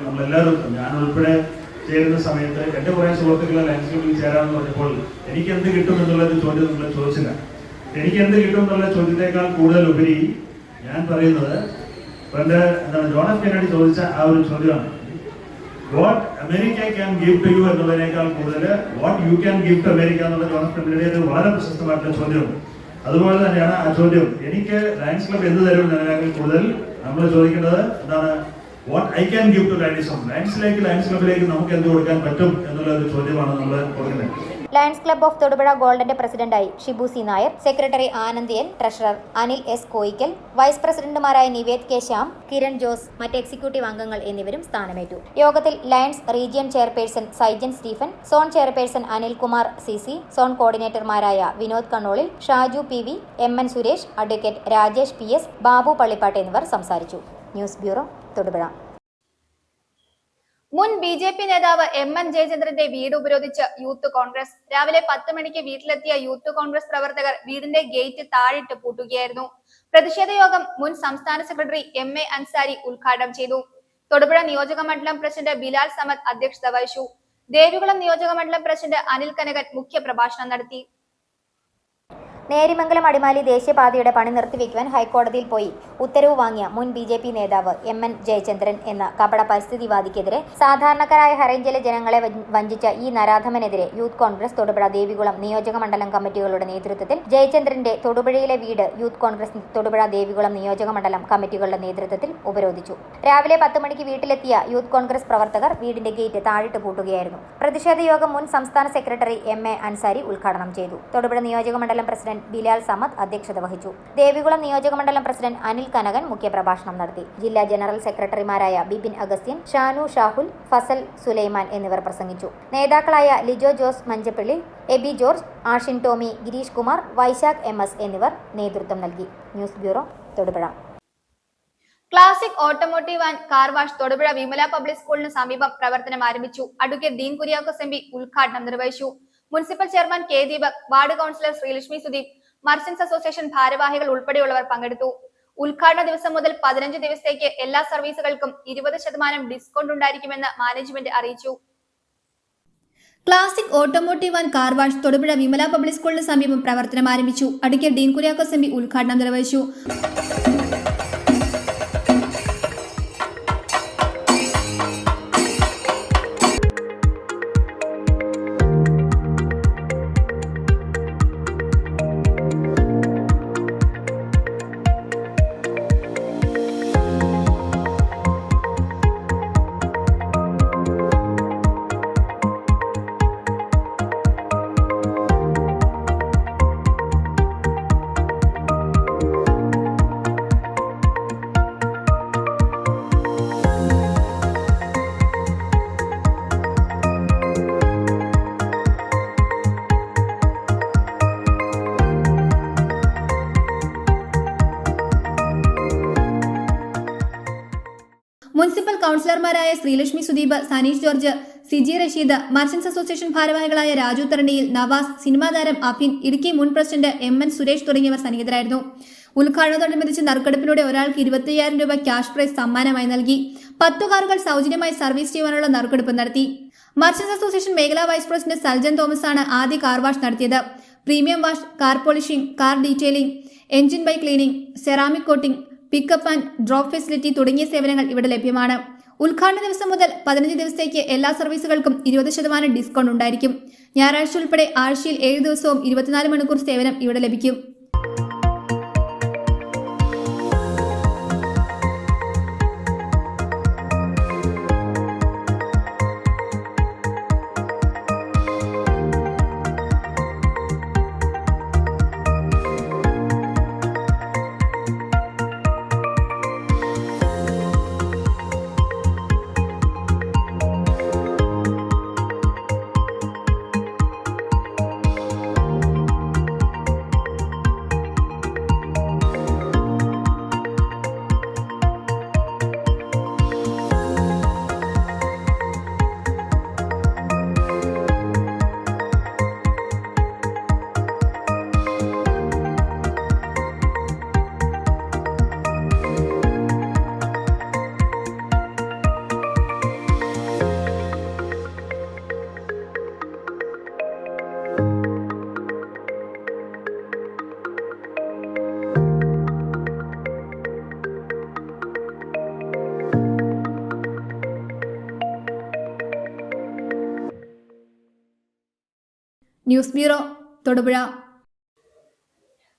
Speaker 9: നമ്മളെല്ലാവരും ഞാൻ ഉൾപ്പെടെ ചേരുന്ന സമയത്ത് എൻ്റെ കുറേ സുഹൃത്തുക്കളെ ലയൺസ് ക്ലബിൽ ചേരാമെന്ന് പറഞ്ഞപ്പോൾ എനിക്ക് എന്ത് കിട്ടും എന്നുള്ളൊരു ചോദ്യം നമ്മൾ ചോദിച്ചില്ല. എനിക്ക് എന്ത് കിട്ടും എന്നുള്ള ചോദ്യത്തെക്കാൾ കൂടുതൽ ഉപരി ഞാൻ പറയുന്നത് ജോൺ എഫ് കെന്നഡി ചോദിച്ച ആ ഒരു ചോദ്യമാണ്. What America can give to you എന്നുള്ളതിനേക്കാൾ കൂടുതൽ what you can give to America എന്നുള്ള ജോൺ എഫ് കെന്നഡിയുടെ വളരെ പ്രശസ്തമായിട്ടുള്ള ചോദ്യമുണ്ട്. അതുപോലെ തന്നെയാണ് ആ ചോദ്യം എനിക്ക് ലയൺസ് ക്ലബ് എന്ത് തരും എന്നതിനേക്കാൾ കൂടുതൽ നമ്മൾ ചോദിക്കേണ്ടത് എന്താണ്, what I can give to lions ക്ലബിലേക്ക് നമുക്ക് എന്ത് കൊടുക്കാൻ പറ്റും എന്നുള്ള ഒരു ചോദ്യമാണ് നമ്മൾ കൊടുക്കുന്നത്.
Speaker 3: ലയൺസ് ക്ലബ്ബ് ഓഫ് തൊടുപുഴ ഗോൾഡന്റെ പ്രസിഡന്റായി Shibu C Nair, secretary Anand N, treasurer Anil S Koyikkal, vice പ്രസിഡന്റുമാരായ നിവേദ് കെ ശ്യാം, കിരൺ ജോസ്, മറ്റ് എക്സിക്യൂട്ടീവ് അംഗങ്ങൾ എന്നിവരും സ്ഥാനമേറ്റു. യോഗത്തിൽ lions region chairperson Saijan Stephen, zone chairperson Anilkumar CC, zone കോർഡിനേറ്റർമാരായ Vinod Kannolil, Shaju P V, M N Suresh, advocate Rajesh P S, Babu Pallippatt എന്നിവർ സംസാരിച്ചു. News bureau, Thodupuzha.
Speaker 1: മുൻ BJP നേതാവ് M.N. ജയചന്ദ്രന്റെ വീട് ഉപരോധിച്ച് യൂത്ത് കോൺഗ്രസ്. രാവിലെ 10 മണിക്ക് വീട്ടിലെത്തിയ യൂത്ത് കോൺഗ്രസ് പ്രവർത്തകർ വീടിന്റെ ഗേറ്റ് താഴിട്ട് പൂട്ടുകയായിരുന്നു. പ്രതിഷേധ യോഗം മുൻ സംസ്ഥാന സെക്രട്ടറി M.A. അൻസാരി ഉദ്ഘാടനം ചെയ്തു. തൊടുപുഴ നിയോജക മണ്ഡലം പ്രസിഡന്റ് ബിലാൽ സമദ് അധ്യക്ഷത വഹിച്ചു. ദേവികുളം നിയോജക മണ്ഡലം പ്രസിഡന്റ് അനിൽ കനകൻ മുഖ്യ പ്രഭാഷണം നടത്തി.
Speaker 3: നേരിമംഗലം അടിമാലി ദേശീയപാതയുടെ പണി നിർത്തിവെക്കുവാൻ ഹൈക്കോടതിയിൽ പോയി ഉത്തരവ് വാങ്ങിയ മുൻ BJP നേതാവ് M.N. ജയചന്ദ്രൻ എന്ന കപട പരിസ്ഥിതിവാദിക്കെതിരെ സാധാരണക്കാരായ ഹൈറേഞ്ചിലെ ജനങ്ങളെ വഞ്ചിച്ച ഈ നരാധമനെതിരെ യൂത്ത് കോൺഗ്രസ് തൊടുപുഴ ദേവികുളം നിയോജക മണ്ഡലം കമ്മിറ്റികളുടെ നേതൃത്വത്തിൽ ജയചന്ദ്രന്റെ തൊടുപുഴയിലെ വീട് യൂത്ത് കോൺഗ്രസ് തൊടുപുഴ ദേവികുളം നിയോജക മണ്ഡലം കമ്മിറ്റികളുടെ നേതൃത്വത്തിൽ ഉപരോധിച്ചു. രാവിലെ 10 മണിക്ക് വീട്ടിലെത്തിയ യൂത്ത് കോൺഗ്രസ് പ്രവർത്തകർ വീടിന്റെ ഗേറ്റ് താഴിട്ട് പൂട്ടുകയായിരുന്നു. പ്രതിഷേധ യോഗം മുൻ സംസ്ഥാന സെക്രട്ടറി M.A. അൻസാരി ഉദ്ഘാടനം ചെയ്തു. തൊടുപുഴ നിയോജക മണ്ഡലം പ്രസിഡന്റ് ബിലാൽ സമദ് അധ്യക്ഷത വഹിച്ചു. ദേവികുളം നിയോജക മണ്ഡലം പ്രസിഡന്റ് അനിൽ കനകൻ മുഖ്യപ്രഭാഷണം നടത്തി. ജില്ലാ ജനറൽ സെക്രട്ടറിമാരായ ബിപിൻ അഗസ്ത്യൻ, ഷാനു ഷാഹുൽ, ഫസൽ സുലൈമാൻ എന്നിവർ പ്രസംഗിച്ചു. നേതാക്കളായ Lijo Jose Manjappally, Aby George, Ashin Tommy, Girish Kumar, Vaishakh MS എന്നിവർ നേതൃത്വം നൽകി. News bureau, Thodupuzha.
Speaker 1: Classic automotive and car wash Thodupuzha Vimala public സ്കൂളിന് സമീപം പ്രവർത്തനം ആരംഭിച്ചു. അഡ്വക്കേറ്റ് ഡീൻ കുര്യാക്കോസ് MP ഉദ്ഘാടനം നിർവഹിച്ചു. Municipal chairman K. Deepak, ward councillor Sreelakshmi Sudeep, merchants association ഭാരവാഹികൾ ഉൾപ്പെടെയുള്ളവർ പങ്കെടുത്തു. ഉദ്ഘാടന ദിവസം മുതൽ 15 ദിവസത്തേക്ക് എല്ലാ സർവീസുകൾക്കും 20% ഡിസ്കൗണ്ട് ഉണ്ടായിരിക്കുമെന്ന് മാനേജ്മെന്റ് അറിയിച്ചു. Classic automotive and car wash Thodupuzha Vimala public സ്കൂളിന് സമീപം പ്രവർത്തനം ആരംഭിച്ചു. അഡ്വക്കേറ്റ് ഡീൻ കുര്യാക്കോസ് MP ഉദ്ഘാടനം നിർവഹിച്ചു. മുനിസിപ്പൽ കൌൺസിലർമാരായ Sreelakshmi Sudeep, Saneesh George, Siji Rasheed, merchants association ഭാരവാഹികളായ രാജു തരണിയിൽ, നവാസ്, സിനിമാ താരം അഫിൻ, ഇടുക്കി മുൻ പ്രസിഡന്റ് M.N. സുരേഷ് തുടങ്ങിയവർ സന്നിഹിതരായിരുന്നു. ഉദ്ഘാടനത്തോടനുബന്ധിച്ച് നറുക്കെടുപ്പിലൂടെ ഒരാൾക്ക് 25,000 രൂപ ക്യാഷ് പ്രൈസ് സമ്മാനമായി നൽകി. 10 കാറുകൾ സൗജന്യമായി സർവീസ് ചെയ്യുവാനുള്ള നറുക്കെടുപ്പ് നടത്തി. മർച്ചന്റ്സ് അസോസിയേഷൻ മേഖലാ വൈസ് പ്രസിഡന്റ് സൽജൻ തോമസ് ആണ് ആദ്യ കാർ വാഷ് നടത്തിയത്. Premium wash, car polishing, car detailing, engine bay cleaning, ceramic coating, pickup and drop facility തുടങ്ങിയ സേവനങ്ങൾ ഇവിടെ ലഭ്യമാണ്. ഉദ്ഘാടന ദിവസം മുതൽ 15 ദിവസത്തേക്ക് എല്ലാ സർവീസുകൾക്കും 20% ഡിസ്കൗണ്ട് ഉണ്ടായിരിക്കും. ഞായറാഴ്ച ഉൾപ്പെടെ ആഴ്ചയിൽ 7 ദിവസവും 24 മണിക്കൂർ സേവനം ഇവിടെ ലഭിക്കും. News bureau, Thodupuzha.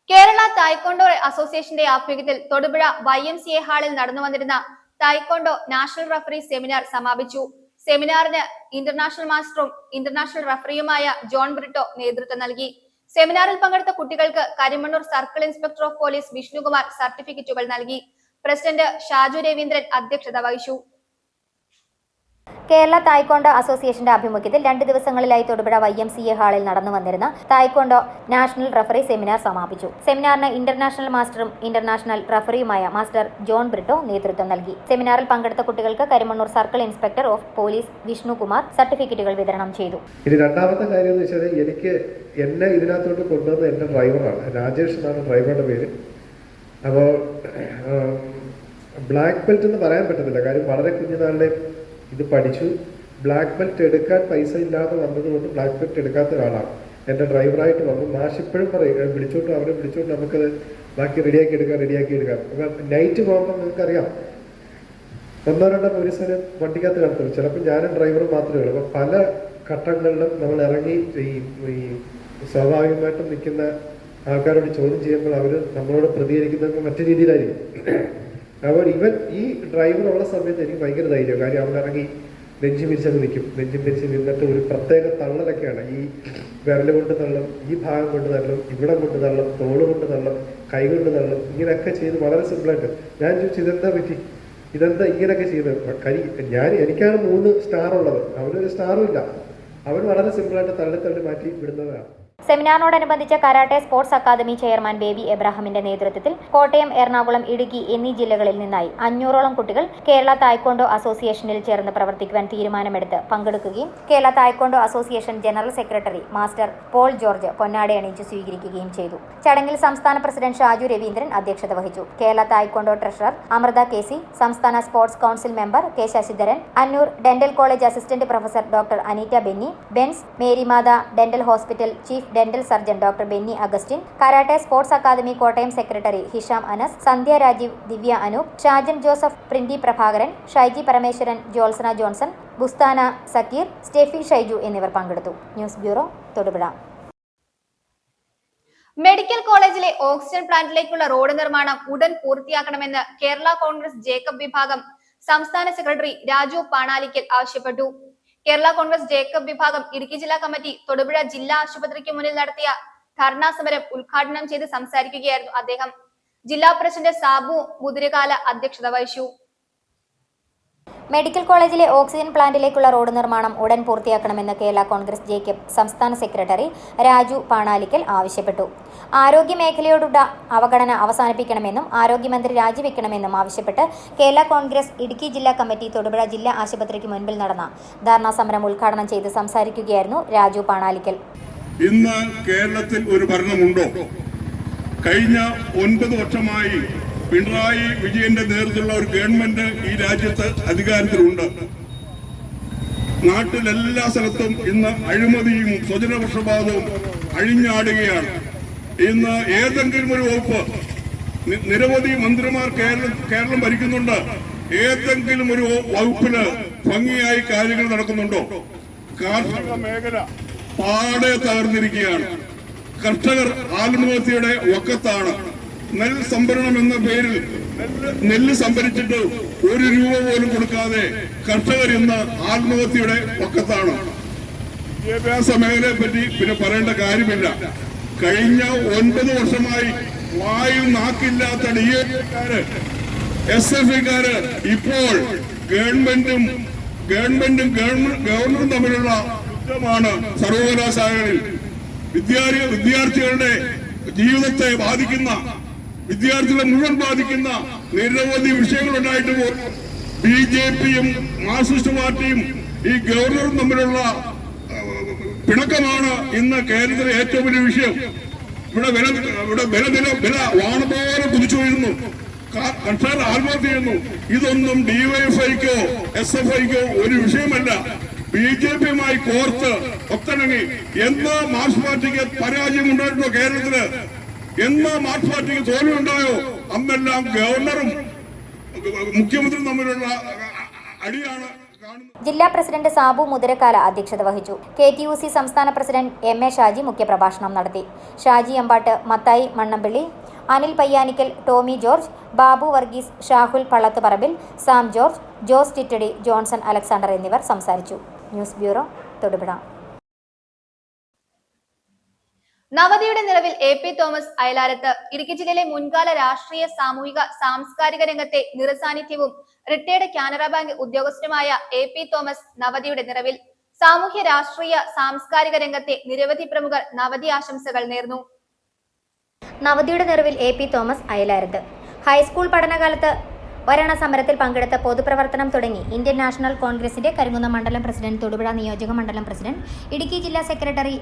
Speaker 1: Kerala taekwondo അസോസിയേഷന്റെ ആഭിമുഖ്യത്തിൽ തൊടുപുഴ YMCA ഹാളിൽ നടന്നു വന്നിരുന്ന തായ്ക്കൊണ്ടോ നാഷണൽ റഫറി സെമിനാർ സമാപിച്ചു. സെമിനാറിന് ഇന്റർനാഷണൽ മാസ്റ്ററും ഇന്റർനാഷണൽ റഫറിയുമായ ജോൺ ബ്രിട്ടോ നേതൃത്വം നൽകി. സെമിനാറിൽ പങ്കെടുത്ത കുട്ടികൾക്ക് Karimannoor circle inspector of police Vishnukumar സർട്ടിഫിക്കറ്റുകൾ നൽകി. പ്രസിഡന്റ് ഷാജു രവീന്ദ്രൻ അധ്യക്ഷത വഹിച്ചു.
Speaker 3: കേരള തായ്ക്കൊണ്ടോ അസോസിയേഷന്റെ ആഭിമുഖ്യത്തിൽ 2 ദിവസങ്ങളിലായി തൊടുപുഴ YMCA ഹാളിൽ നടന്നു വന്നിരുന്ന തായ്ക്കൊണ്ടോ നാഷണൽ റഫറി സെമിനാർ സമാപിച്ചു. സെമിനാറിന് ഇന്റർനാഷണൽ മാസ്റ്ററും ഇന്റർനാഷണൽ റഫറിയുമായ മാസ്റ്റർ ജോൺ ബ്രിട്ടോ നേതൃത്വം നൽകി. സെമിനാറിൽ പങ്കെടുത്ത കുട്ടികൾക്ക് Karimannoor circle inspector of police Vishnukumar സർട്ടിഫിക്കറ്റുകൾ വിതരണം ചെയ്തു.
Speaker 10: ഇനി രണ്ടാമത്തെ കാര്യം എന്ന് വെച്ചാൽ എന്നെ ഇതിനകത്തോട്ട് കൊണ്ടുവന്ന എൻ്റെ ഡ്രൈവറാണ്, രാജേഷ് എന്നാണ് ഡ്രൈവറുടെ പേര്. അപ്പോൾ ബ്ലാക്ക് ബെൽറ്റ് എന്ന് പറയാൻ പറ്റത്തില്ല, കാര്യം വളരെ കുഞ്ഞുനാളിലെ ഇത് പഠിച്ചു. ബ്ലാക്ക് ബെൽറ്റ് എടുക്കാൻ പൈസ ഇല്ലാതെ വന്നതുകൊണ്ട് ബ്ലാക്ക് ബെൽറ്റ് എടുക്കാത്ത ഒരാളാണ്. എൻ്റെ ഡ്രൈവറായിട്ട് വന്നു. മാഷ് ഇപ്പോഴും പറയും അവരെ വിളിച്ചോണ്ട് നമുക്കത് ബാക്കി റെഡിയാക്കി എടുക്കാം. അപ്പം നൈറ്റ് പോകുമ്പോൾ നിങ്ങൾക്കറിയാം 1-2 പോലീസുകാർ വണ്ടിക്കകത്ത് കിടത്തുള്ളൂ. ചിലപ്പോൾ ഞാനും ഡ്രൈവറും മാത്രമേ ഉള്ളൂ. അപ്പോൾ പല ഘട്ടങ്ങളിലും നമ്മൾ ഇറങ്ങി ഈ സ്വാഭാവികമായിട്ടും നിൽക്കുന്ന ആൾക്കാരോട് ചോദ്യം ചെയ്യുമ്പോൾ അവർ നമ്മളോട് പ്രതികരിക്കുന്നത് മറ്റു രീതിയിലായിരിക്കും. അപ്പോൾ ഈ ഡ്രൈവർ ഉള്ള സമയത്ത് എനിക്ക് ഭയങ്കര ധൈര്യം. കാര്യം അവൻ ഇറങ്ങി നെഞ്ചു പിരിച്ചങ്ങ് നിൽക്കും. നെഞ്ചു പിരിച്ച് നിന്നിട്ട് ഒരു പ്രത്യേക തള്ളലൊക്കെയാണ്. ഈ വിരൽ കൊണ്ട് തള്ളും, ഈ ഭാഗം കൊണ്ട് തള്ളും, ഇവിടെ കൊണ്ട് തള്ളും, തോള് കൊണ്ട് തള്ളും, കൈ കൊണ്ട് തള്ളും. ഇങ്ങനെയൊക്കെ ചെയ്ത് വളരെ സിമ്പിളായിട്ട് ഞാൻ ചോദിച്ചു ഇതെന്താ ഇങ്ങനെയൊക്കെ ചെയ്ത്. എനിക്കാണ് 3 സ്റ്റാർ ഉള്ളത്, അവനൊരു സ്റ്റാറും ഇല്ല. അവൻ വളരെ സിമ്പിളായിട്ട് തള്ളി മാറ്റി വിടുന്നതാണ്.
Speaker 3: സെമിനാറിനോടനുബന്ധിച്ച് karate sports academy chairman Baby എബ്രാഹിമിന്റെ നേതൃത്വത്തിൽ കോട്ടയം, എറണാകുളം, ഇടുക്കി എന്നീ ജില്ലകളിൽ നിന്നായി 500ഓളം കുട്ടികൾ കേരള തായ്ക്കൊണ്ടോ അസോസിയേഷനിൽ ചേർന്ന് പ്രവർത്തിക്കുവാൻ തീരുമാനമെടുത്ത് പങ്കെടുക്കുകയും Kerala taekwondo association general secretary master Paul George പൊന്നാട അണിയിച്ച് സ്വീകരിക്കുകയും ചെയ്തു. ചടങ്ങിൽ സംസ്ഥാന പ്രസിഡന്റ് ഷാജു രവീന്ദ്രൻ അധ്യക്ഷത വഹിച്ചു. Kerala taekwondo treasurer Amrutha KC, സംസ്ഥാന sports council member K Sasidharan, Annoor dental college assistant professor doctor Anitta Benny, Bens Marymatha dental hospital chief dental surgeon doctor Benny Augustine, karate sports academy Kottayam secretary Hisham Anas, Sandhya Rajeev, Divya Anoop, Shajan Joseph, Printy Prabhakaran, Shyji Parameswaran, Jyotsna Johnson, Busthana Sakeer, Steffi Shaiju എന്നിവർ പങ്കെടുത്തു. News bureau, Thodupuzha.
Speaker 1: മെഡിക്കൽ കോളേജിലെ oxygen പ്ലാന്റിലേക്കുള്ള road നിർമ്മാണം ഉടൻ പൂർത്തിയാക്കണമെന്ന് Kerala Congress Jacob വിഭാഗം സംസ്ഥാന secretary Raju Panalickal ആവശ്യപ്പെട്ടു. കേരള കോൺഗ്രസ് ജേക്കബ് വിഭാഗം ഇടുക്കി ജില്ലാ കമ്മിറ്റി തൊടുപുഴ ജില്ലാ ആശുപത്രിക്ക് മുന്നിൽ നടത്തിയ ധർണാ സമരം ഉദ്ഘാടനം ചെയ്ത് സംസാരിക്കുകയായിരുന്നു അദ്ദേഹം. ജില്ലാ പ്രസിഡന്റ് സാബു മുതിരകാല അധ്യക്ഷത വഹിച്ചു.
Speaker 3: മെഡിക്കൽ കോളേജിലെ ഓക്സിജൻ പ്ലാന്റിലേക്കുള്ള റോഡ് നിർമ്മാണം ഉടൻ പൂർത്തിയാക്കണമെന്ന് കേരള കോൺഗ്രസ് ജേക്കബ് സംസ്ഥാന സെക്രട്ടറി രാജു പാണാലിക്കൽ ആവശ്യപ്പെട്ടു. ആരോഗ്യ മേഖലയോടുള്ള അവഗണന അവസാനിപ്പിക്കണമെന്നും ആരോഗ്യമന്ത്രി രാജിവെക്കണമെന്നും ആവശ്യപ്പെട്ട് കേരള കോൺഗ്രസ് ഇടുക്കി ജില്ലാ കമ്മിറ്റി തൊടുപുഴ ജില്ലാ ആശുപത്രിക്ക് മുൻപിൽ നടന്ന ധർണാ സമരം ഉദ്ഘാടനം ചെയ്ത് സംസാരിക്കുകയായിരുന്നു രാജു പാണാലിക്കൽ.
Speaker 11: ഇന്ന് കേരളത്തിൽ ഒരു ഭരണമുണ്ടോ? കഴിഞ്ഞ 9 വർഷമായി പിണറായി വിജയന്റെ നേതൃത്വത്തിലുള്ള ഒരു ഗവൺമെന്റ് ഈ രാജ്യത്ത് അധികാരത്തിലുണ്ട്. നാട്ടിലെല്ലാ സ്ഥലത്തും ഇന്ന് അഴിമതിയും സ്വജനപക്ഷപാതവും അഴിഞ്ഞാടുകയാണ്. ഇന്ന് ഏതെങ്കിലും ഒരു വകുപ്പ്, നിരവധി മന്ത്രിമാർ കേരളം ഭരിക്കുന്നുണ്ട്, ഏതെങ്കിലും ഒരു വകുപ്പില് ഭംഗിയായി കാര്യങ്ങൾ നടക്കുന്നുണ്ടോ? കാർഷിക മേഖല പാടെ തകർന്നിരിക്കുകയാണ്. കർഷകർ ആത്മഹത്യയുടെ വക്കത്താണ്. നെൽ സംഭരണം എന്ന പേരിൽ നെല്ല് സംഭരിച്ചിട്ട് 1 രൂപ പോലും കൊടുക്കാതെ കർഷകർ ഇന്ന് ആത്മഹത്യയുടെ പക്കത്താണ്. വിദ്യാഭ്യാസ മേഖലയെ പറ്റി പിന്നെ പറയേണ്ട കാര്യമില്ല. കഴിഞ്ഞ 9 വർഷമായി വായിൽ നാക്കില്ലാത്ത DAക്കാര്, SFIക്കാര് ഇപ്പോൾ ഗവൺമെന്റും ഗവർണറും തമ്മിലുള്ള യുദ്ധമാണ് സർവകലാശാലകളിൽ. വിദ്യാർത്ഥികളുടെ ജീവിതത്തെ ബാധിക്കുന്ന, വിദ്യാർത്ഥികളെ മുഴുവൻ ബാധിക്കുന്ന നിരവധി വിഷയങ്ങളുണ്ടായിട്ട് പോലും BJPയും മാർക്സിസ്റ്റ് പാർട്ടിയും ഈ ഗവർണറും തമ്മിലുള്ള പിണക്കമാണ് ഇന്ന് കേരളത്തിലെ ഏറ്റവും വലിയ വിഷയം. ഇവിടെ വില വാണപോലെ കുതിച്ചു വീഴുന്നു, കർഷകർ ആത്മഹത്യ ചെയ്യുന്നു. ഇതൊന്നും DYFIക്കോ SFIക്കോ ഒരു വിഷയമല്ല. BJPയുമായി കോർത്ത് ഒത്തിണങ്ങി എന്ന് മാർക്സ് പാർട്ടിക്ക് പരാജയം ഉണ്ടായിട്ടുണ്ടോ കേരളത്തില്? എന്ന് മാർക്സ് പാർട്ടിക്ക് തോൽവി ഉണ്ടായോ അന്നെല്ലാം ഗവർണറും മുഖ്യമന്ത്രിയും തമ്മിലുള്ള അടിയാണ് കാണുന്നത്.
Speaker 3: ജില്ലാ പ്രസിഡന്റ് സാബു മുതിരക്കാല അധ്യക്ഷത വഹിച്ചു. KTUC സംസ്ഥാന പ്രസിഡന്റ് MA ഷാജി മുഖ്യപ്രഭാഷണം നടത്തി. Shaji Ambattu, Mathai Mannampally, Anil Payyanikkal, Tommy George, Babu Varghese, Shahul Pallathuparambil, Sam George, Jose ടിറ്റടി, ജോൺസൺ അലക്സാണ്ടർ എന്നിവർ സംസാരിച്ചു. News bureau, Thodupuzha.
Speaker 1: നവതിയുടെ നിറവിൽ AP തോമസ് അയലാരത്ത്. ഇടുക്കി ജില്ലയിലെ മുൻകാല രാഷ്ട്രീയ, സാമൂഹിക, സാംസ്കാരിക രംഗത്തെ നിറസാന്നിധ്യവും റിട്ടയർഡ് കാനറ ബാങ്ക് ഉദ്യോഗസ്ഥനുമായ AP തോമസ് നവതിയുടെ നിറവിൽ. സാമൂഹ്യ, രാഷ്ട്രീയ, സാംസ്കാരിക രംഗത്തെ നിരവധി പ്രമുഖർ നവതി ആശംസകൾ നേർന്നു.
Speaker 3: നവതിയുടെ നിറവിൽ AP തോമസ് അയലാരത്ത്. ഹൈസ്കൂൾ പഠനകാലത്ത് ഒരെണ്ണ സമരത്തിൽ പങ്കെടുത്ത പൊതുപ്രവർത്തനം തുടങ്ങി ഇന്ത്യൻ നാഷണൽ കോൺഗ്രസിന്റെ കരിങ്കുന്നം മണ്ഡലം പ്രസിഡന്റ്, തൊടുപുഴ നിയോജക മണ്ഡലം പ്രസിഡന്റ്, ഇടുക്കി ജില്ലാ സെക്രട്ടറി,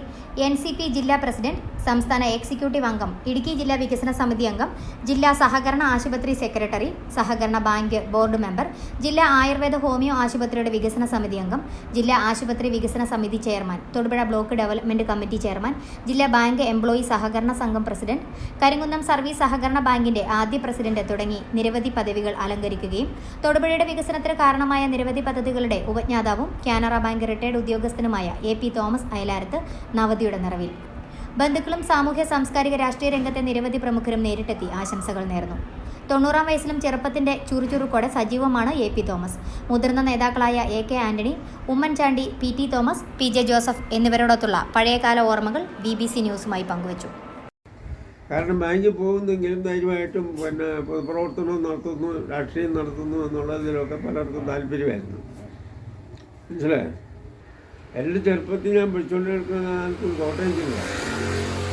Speaker 3: NCP ജില്ലാ പ്രസിഡന്റ്, സംസ്ഥാന എക്സിക്യൂട്ടീവ് അംഗം, ഇടുക്കി ജില്ലാ വികസന സമിതി അംഗം, ജില്ലാ സഹകരണ ആശുപത്രി സെക്രട്ടറി, സഹകരണ ബാങ്ക് ബോർഡ് മെമ്പർ, ജില്ലാ ആയുർവേദ ഹോമിയോ ആശുപത്രിയുടെ വികസന സമിതി അംഗം, ജില്ലാ ആശുപത്രി വികസന സമിതി chairman, Thodupuzha block development committee chairman, ജില്ലാ ബാങ്ക് എംപ്ലോയി സഹകരണ സംഘം പ്രസിഡന്റ്, കരിങ്കുന്നം സർവീസ് സഹകരണ ബാങ്കിന്റെ ആദ്യ പ്രസിഡന്റ് തുടങ്ങി നിരവധി പദവികൾ അലങ്കരിക്കുകയും തൊടുപുഴയുടെ വികസനത്തിന് കാരണമായ നിരവധി പദ്ധതികളുടെ ഉപജ്ഞാതാവും കാനറ ബാങ്ക് റിട്ടയർഡ് ഉദ്യോഗസ്ഥനുമായ AP തോമസ് അയലാരത്ത് നവതിയുടെ നിറവിൽ. ബന്ധുക്കളും സാമൂഹ്യ, സാംസ്കാരിക, രാഷ്ട്രീയ രംഗത്തെ നിരവധി പ്രമുഖരും നേരിട്ടെത്തി ആശംസകൾ നേർന്നു. 90-ാം വയസ്സിലും ചെറുപ്പത്തിന്റെ ചുറുചുറുക്കോടെ സജീവമാണ് AP തോമസ്. മുതിർന്ന നേതാക്കളായ AK Antony, Oommen Chandy, PT Thomas, PJ Joseph എന്നിവരോടൊത്തുള്ള പഴയകാല ഓർമ്മകൾ BBC ന്യൂസുമായി പങ്കുവച്ചു.
Speaker 12: കാരണം ബാങ്കിൽ പോകുന്നെങ്കിലും ധൈര്യമായിട്ടും പൊതുപ്രവർത്തനം നടത്തുന്നു, രാഷ്ട്രീയം നടത്തുന്നു എന്നുള്ളതിലൊക്കെ പലർക്കും താല്പര്യമായിരുന്നു. മനസ്സിലായോ? എൻ്റെ ചെറുപ്പത്തിൽ ഞാൻ പഠിച്ചുകൊണ്ടിരിക്കുന്ന കാലത്ത് കോട്ടയം ജില്ല,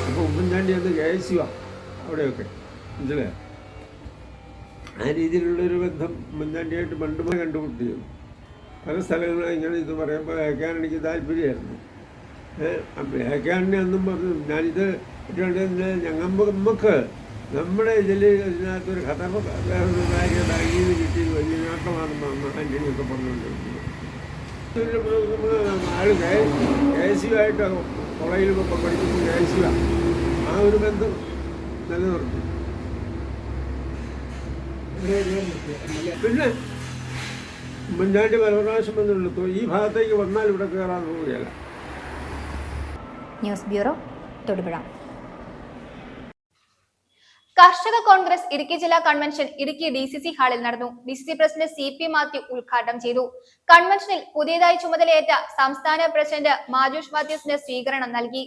Speaker 12: അപ്പോൾ ഉമ്മൻചാണ്ടി അന്ന് KSU അവിടെയൊക്കെ. മനസ്സിലായോ? ആ രീതിയിലുള്ളൊരു ബന്ധം ഉമ്മൻചാണ്ടിയായിട്ട് പണ്ടുമേ കണ്ടുപിടിച്ചു. പല സ്ഥലങ്ങളും ഇങ്ങനെ ഇത് പറയുമ്പോൾ കേൾക്കാൻ എനിക്ക് താല്പര്യമായിരുന്നു. കേൾക്കാനെ അന്നും പറഞ്ഞു ഞാനിത് നമുക്ക് നമ്മുടെ ഇതിൽ ഇതിനകത്തൊരു കഥ വേറൊരു കാര്യം ബാങ്കിന്ന് കിട്ടിയത് വലിയ നേട്ടമാണെന്നാണ് ആൻ്റണിയൊക്കെ പറഞ്ഞുകൊണ്ടിരിക്കുന്നത്. ആൾ KSU ആയിട്ട് കോളേജിലൊക്കെ പഠിക്കുമ്പോൾ KSU ആ ഒരു ബന്ധം നിലനിർത്തി. പിന്നെ ഉമ്മൻചാണ്ടി പല പ്രാവശ്യം വന്നുള്ളൂ. ഈ ഭാഗത്തേക്ക് വന്നാൽ ഇവിടെ കയറാൻ പോവുകയല്ല.
Speaker 3: News bureau, Thodupuzha.
Speaker 1: കർഷക കോൺഗ്രസ് ഇടുക്കി ജില്ലാ കൺവെൻഷൻ ഇടുക്കി DCC ഹാളിൽ നടന്നു. DCC പ്രസിഡന്റ് CP മാത്യു ഉദ്ഘാടനം ചെയ്തു. കൺവെൻഷനിൽ പുതിയതായി ചുമതലയേറ്റ സംസ്ഥാന പ്രസിഡന്റ് മാജൂഷ് മാത്യൂസിന് സ്വീകരണം നൽകി.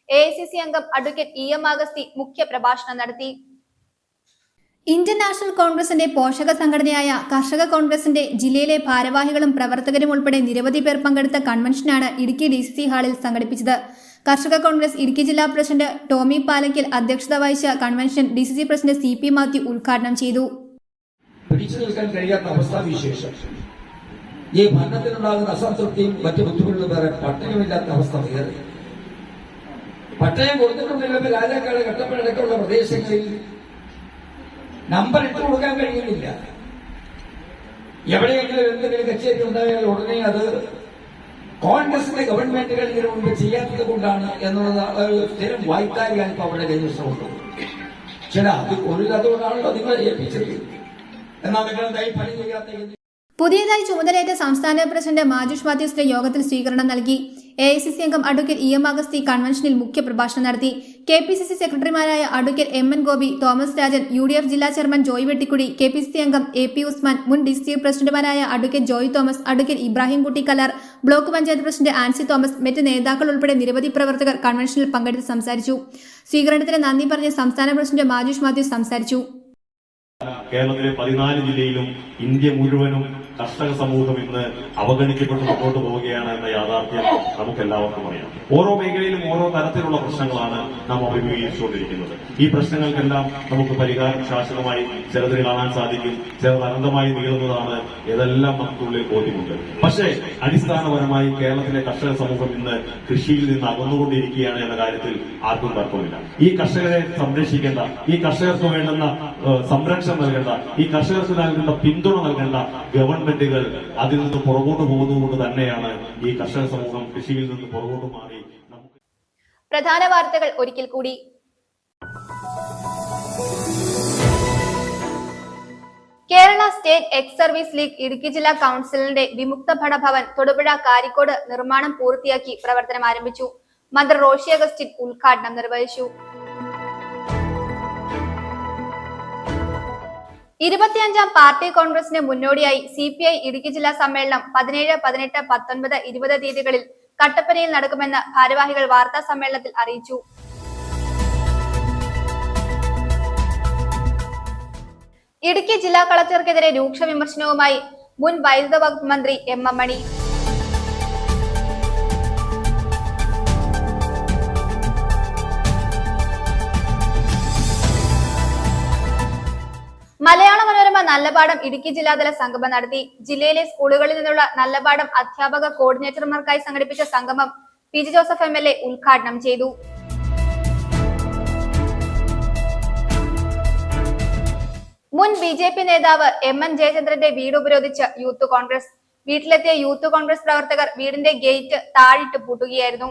Speaker 1: AICC അംഗം അഡ്വക്കേറ്റ് EM അഗസ്തി മുഖ്യ പ്രഭാഷണം നടത്തി. ഇന്ത്യൻ നാഷണൽ കോൺഗ്രസിന്റെ പോഷക സംഘടനയായ കർഷക കോൺഗ്രസിന്റെ ജില്ലയിലെ ഭാരവാഹികളും പ്രവർത്തകരും ഉൾപ്പെടെ നിരവധി പേർ പങ്കെടുത്ത കൺവെൻഷനാണ് ഇടുക്കി DCC ഹാളിൽ സംഘടിപ്പിച്ചത്. കർഷക കോൺഗ്രസ് ഇടുക്കി ജില്ലാ പ്രസിഡന്റ് ടോമി പാലക്കൽ അധ്യക്ഷത വഹിച്ച convention DCC president CP Mathew ഉദ്ഘാടനം ചെയ്തു.
Speaker 13: പിടിച്ചു നിൽക്കാൻ കഴിയാത്ത അവസ്ഥാവിശേഷം, ഈ ഭരണത്തിനുണ്ടാകുന്ന അസംതൃപ്തിയും മറ്റു ബുദ്ധിമുട്ടുകളും വേറെ പട്ടയമില്ലാത്ത അവസ്ഥ വേറെ. പട്ടയം കൊടുത്തിട്ടുണ്ടെങ്കിൽ രാജാക്കാട് കട്ടപ്പനടക്കമുള്ള പ്രദേശങ്ങളിൽ നമ്പർ ഇട്ട് കൊടുക്കാൻ കഴിയുന്നില്ല. എവിടെയെങ്കിലും എന്തെങ്കിലും കച്ചേരി ഉണ്ടായാൽ ഉടനെ അത് കോൺഗ്രസിന്റെ ഗവൺമെന്റുകൾ ഇതിനു മുമ്പ് ചെയ്യാത്തത് കൊണ്ടാണ് എന്നുള്ളത് ഒരു സ്ഥിരം വായ്ത്താരിയാണ് ഇപ്പൊ അവരുടെ കൈവശമുണ്ട്. ചില അത് ഒരു അതുകൊണ്ടാണല്ലോ നിങ്ങൾ ഏൽപ്പിച്ചത്, എന്നാൽ നിങ്ങൾ എന്തായി പണി ചെയ്യാത്ത.
Speaker 1: പുതിയതായി ചുമതലയേറ്റ സംസ്ഥാന പ്രസിഡന്റ് മാജൂഷ് മാത്യൂസിന്റെ യോഗത്തിൽ സ്വീകരണം നൽകി. AICC അംഗം അഡ്വക്കേറ്റ് EM അഗസ്തി കൺവെൻഷനിൽ മുഖ്യ പ്രഭാഷണം നടത്തി. KPCC സെക്രട്ടറിമാരായ advocate MN Gopi, Thomas Rajan, UDF ജില്ലാ ചെയർമാൻ ജോയ് വെട്ടിക്കുടി, KPCC അംഗം AP ഉസ്മാൻ, മുൻ DCC പ്രസിഡന്റുമാരായ advocate Joy Thomas, advocate Ibrahim Kutty Kallar, block panchayat president Ancy Thomas, മറ്റ് നേതാക്കൾ ഉൾപ്പെടെ നിരവധി പ്രവർത്തകർ കൺവെൻഷനിൽ പങ്കെടുത്ത് സംസാരിച്ചു. സ്വീകരണത്തിന് നന്ദി പറഞ്ഞ് സംസ്ഥാന പ്രസിഡന്റ് മാജൂഷ് മാത്യൂസ് സംസാരിച്ചു.
Speaker 14: കേരളത്തിലെ 14 ജില്ലയിലും ഇന്ത്യ മുഴുവനും കർഷക സമൂഹം ഇന്ന് അവഗണിക്കപ്പെട്ട് മുന്നോട്ട് പോവുകയാണ് എന്ന യാഥാർത്ഥ്യം നമുക്കെല്ലാവർക്കും അറിയാം. ഓരോ മേഖലയിലും ഓരോ തരത്തിലുള്ള പ്രശ്നങ്ങളാണ് നാം അഭിമുഖീകരിച്ചുകൊണ്ടിരിക്കുന്നത്. ഈ പ്രശ്നങ്ങൾക്കെല്ലാം നമുക്ക് പരിഹാരം ശാശ്വതമായി ചിലതിന് കാണാൻ സാധിക്കും, ചിലത് അനന്തമായി നീളുന്നതാണ്. ഇതെല്ലാം നമുക്കുള്ളിൽ ബോധ്യമുണ്ട്. പക്ഷേ അടിസ്ഥാനപരമായി കേരളത്തിലെ കർഷക സമൂഹം ഇന്ന് കൃഷിയിൽ നിന്ന് അകന്നുകൊണ്ടിരിക്കുകയാണ് എന്ന കാര്യത്തിൽ ആർക്കും തർക്കമില്ല. ഈ കർഷകരെ സംരക്ഷിക്കേണ്ട, ഈ കർഷകർക്ക് വേണ്ടുന്ന സംരക്ഷണം നൽകേണ്ട, ഈ കർഷകർക്ക് നൽകേണ്ട പിന്തുണ നൽകേണ്ട ഗവൺമെന്റുകൾ അതിൽ നിന്ന് പുറകോട്ട് പോകുന്നതുകൊണ്ട് തന്നെയാണ് ഈ കർഷക സമൂഹം കൃഷിയിൽ നിന്ന് പുറകോട്ട് മാറി.
Speaker 1: പ്രധാന വാർത്തകൾ ഒരിക്കൽ കൂടി. Kerala state ex service league Idukki ജില്ലാ കൌൺസിലിന്റെ വിമുക്ത ഭടഭവൻ തൊടുപുഴ കാരിക്കോട് നിർമ്മാണം പൂർത്തിയാക്കി പ്രവർത്തനം ആരംഭിച്ചു. മന്ത്രി റോഷി അഗസ്റ്റിൻ ഉദ്ഘാടനം നിർവഹിച്ചു. 25ാം പാർട്ടി കോൺഗ്രസിന് മുന്നോടിയായി CPI ഇടുക്കി ജില്ലാ സമ്മേളനം 17, 18, 19, 20 തീയതികളിൽ കട്ടപ്പനയിൽ നടക്കുമെന്ന് ഭാരവാഹികൾ വാർത്താ സമ്മേളനത്തിൽ അറിയിച്ചു. ഇടുക്കി ജില്ലാ കളക്ടർക്കെതിരെ രൂക്ഷ വിമർശനവുമായി മുൻ വൈദ്യുത വകുപ്പ് മന്ത്രി M. M. മണി. മലയാള മനോരമ നല്ലപാഠം ഇടുക്കി ജില്ലാതല സംഗമം നടത്തി. ജില്ലയിലെ സ്കൂളുകളിൽ നിന്നുള്ള നല്ലപാഠം അധ്യാപക കോർഡിനേറ്റർമാർക്കായി സംഘടിപ്പിച്ച സംഗമം PG ജോസഫ് MLA ഉദ്ഘാടനം ചെയ്തു. മുൻ BJP നേതാവ് MN ജയചന്ദ്രന്റെ വീട് ഉപരോധിച്ച് യൂത്ത് കോൺഗ്രസ്. വീട്ടിലെത്തിയ യൂത്ത് കോൺഗ്രസ് പ്രവർത്തകർ വീടിന്റെ ഗേറ്റ് താഴിട്ട് പൂട്ടുകയായിരുന്നു.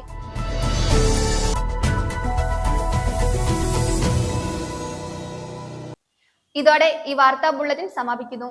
Speaker 1: ഇതോടെ ഈ വാർത്താ ബുള്ളറ്റിൻ സമാപിക്കുന്നു.